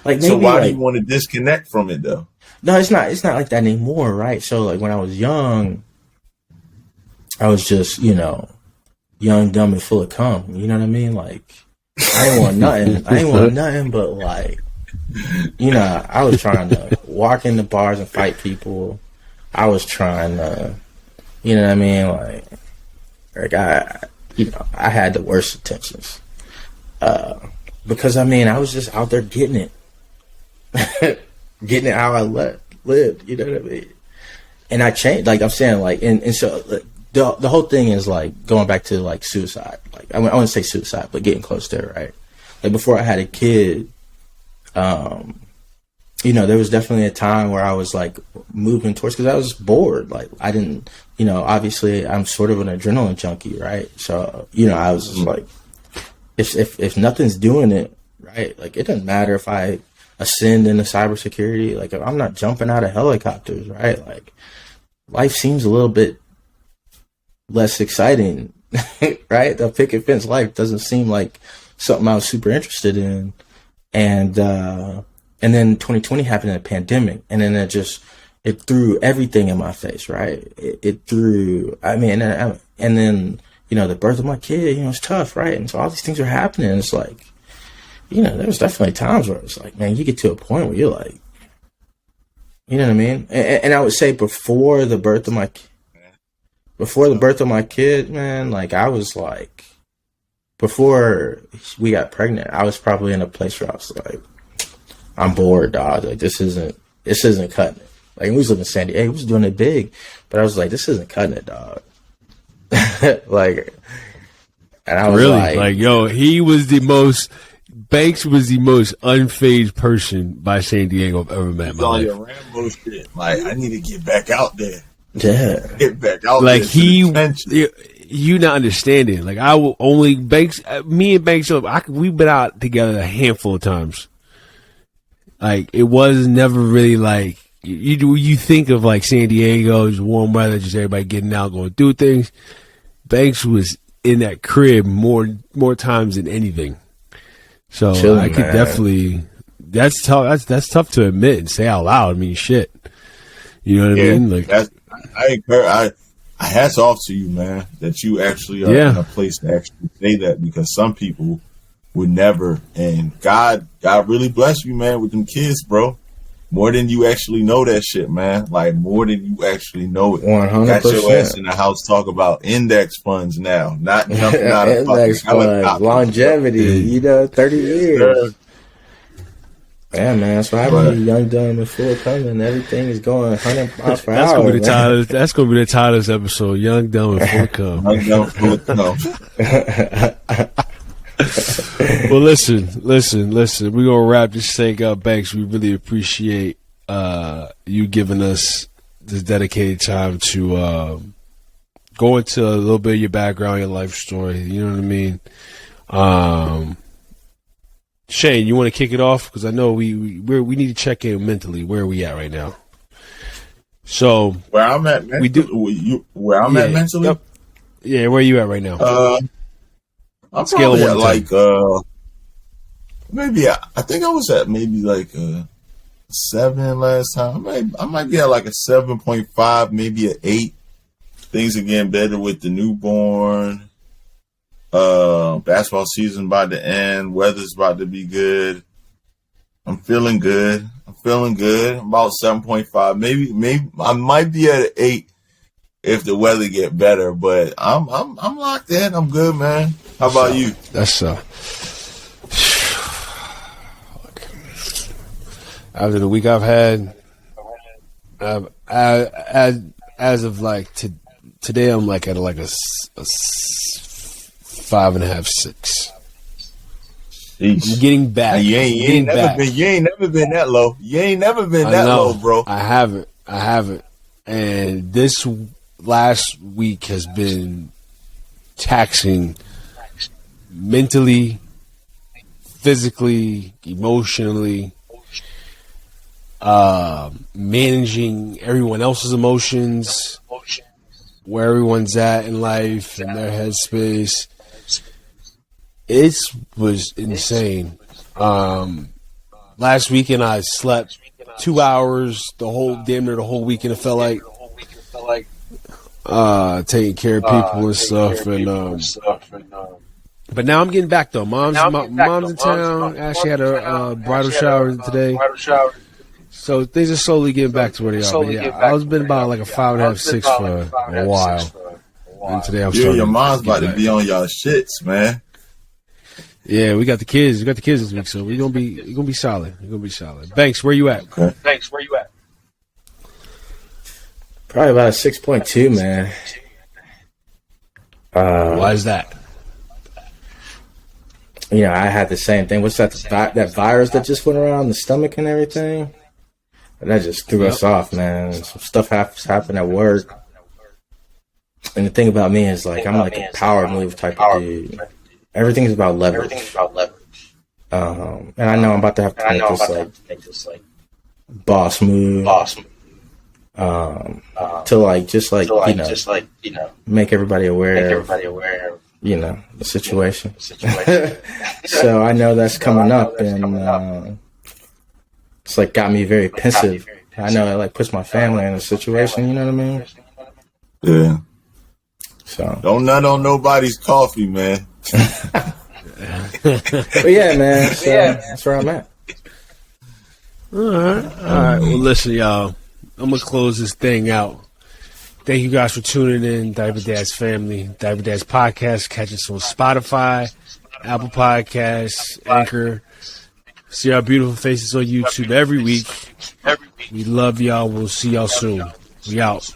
Like maybe, so why do you want to disconnect from it though? No, it's not like that anymore, right? So like when I was young, I was just, young, dumb, and full of cum. You know what I mean? Like I ain't want nothing. I ain't want nothing but like, I was trying to walk in the bars and fight people. I was trying to, you know what I mean? Like I had the worst intentions. Because I was just out there getting it. Getting it how I lived, you know what I mean? And I changed, like I'm saying, like, and so the whole thing is like going back to like suicide. Like I wouldn't say suicide, but getting close to it, right? Like before I had a kid, you know, there was definitely a time where I was like moving towards, because I was bored. Like I didn't, you know, obviously I'm sort of an adrenaline junkie, right? So, you know, I was just like, if nothing's doing it, right? Like it doesn't matter if I ascend into cybersecurity. Like if I'm not jumping out of helicopters, right? Like life seems a little bit less exciting, right? The picket fence life doesn't seem like something I was super interested in. And then 2020 happened in a pandemic, and then it threw everything in my face, right? It threw, I mean, and then, you know, the birth of my kid, you know, it's tough, right? And so all these things are happening. And it's like, you know, there's definitely times where it's like, man, you get to a point where you're like, you know what I mean? And I would say before the birth of my kid, man, like I was like, before we got pregnant, I was probably in a place where I was like, I'm bored, dog. Like this isn't cutting it. Like we was living in San Diego, we was doing it big, but I was like, this isn't cutting it, dog. Like, and I was really like, yo, Banks was the most unfazed person by San Diego I've ever met in my life. Your Rambo shit. Like, I need to get back out there. Yeah, Get back out like there. You not understanding. Like I will only Banks, me and Banks, we've been out together a handful of times. Like it was never really like you think of like San Diego, just warm weather, just everybody getting out, going do things. Banks was in that crib more times than anything. So Chilling, I could definitely. That's tough. That's tough to admit and say out loud. I mean, shit. You know what I mean? Like I hats off to you, man, that you actually are in a place to actually say that, because some people would never. And God really bless you, man, with them kids, bro. More than you actually know that shit, man. Like more than you actually know it. 100%. Got your ass in the house talk about index funds now, not jumping out of index fucking funds, longevity. You know, 30 years. Yeah, man, that's what happened. Young, dumb, and full coming. Everything is going 100 miles per hour. That's gonna be the title of this episode: Young, Dumb, and Full Come. Young, dumb, full come. Well, listen. We're gonna wrap this thing up, Banks. We really appreciate you giving us this dedicated time to go into a little bit of your background, your life story. You know what I mean? Shane, you want to kick it off? Because I know we need to check in mentally. Where are we at right now? So where I'm at, mentally? At mentally? Yep. Yeah, where are you at right now? I'm probably at like maybe I think I was at maybe like 7 last time. I might be at like a 7.5, maybe an 8. Things are getting better with the newborn. Basketball season about to end. Weather's about to be good. I'm feeling good. About 7.5. Maybe I might be at an 8 if the weather get better. But I'm locked in. I'm good, man. How about you? That's after the week I've had, as of like today, I'm like at like a 5.5, 6. I'm getting back. You ain't never been that low. You ain't never been that low, bro. I haven't. And this last week has been taxing mentally, physically, emotionally, managing everyone else's emotions, where everyone's at in life and their headspace. It was insane. Last weekend I slept 2 hours damn near the whole weekend. It felt like taking care of people and stuff. But now I'm getting back though. Mom's in town. Ashley had a bridal shower today. So things are slowly getting back to where they are. But yeah, I was been about like a 5.5, 6 for a while. And today I'm starting. Your mom's about to be on y'all shits, man. Yeah, we got the kids. We got the kids this week, so we're gonna be solid. We're gonna be solid. Banks, where you at? Okay. Probably about a 6.2, man. Why is that? You know, I had the same thing. What's that? That virus that just went around the stomach and everything. That just threw us off, man. Some stuff happened at work. And the thing about me is, like, I'm like a power move type of dude. Everything's about leverage. And I know I'm about to have to make this like boss move. To like just like you know make everybody aware of, you know, the situation. So I know that's coming up, and it's like got me very pensive. I know it like puts my family in a situation, you know what I mean? Yeah. So don't nut on nobody's coffee, man. but yeah, man. So that's where I'm at. All right. Well, listen, y'all. I'm gonna close this thing out. Thank you guys for tuning in, Diaper Dad's family, Diaper Dad's podcast. Catch us on Spotify, Apple Podcasts, Anchor. See our beautiful faces on YouTube every week. We love y'all. We'll see y'all soon. We out.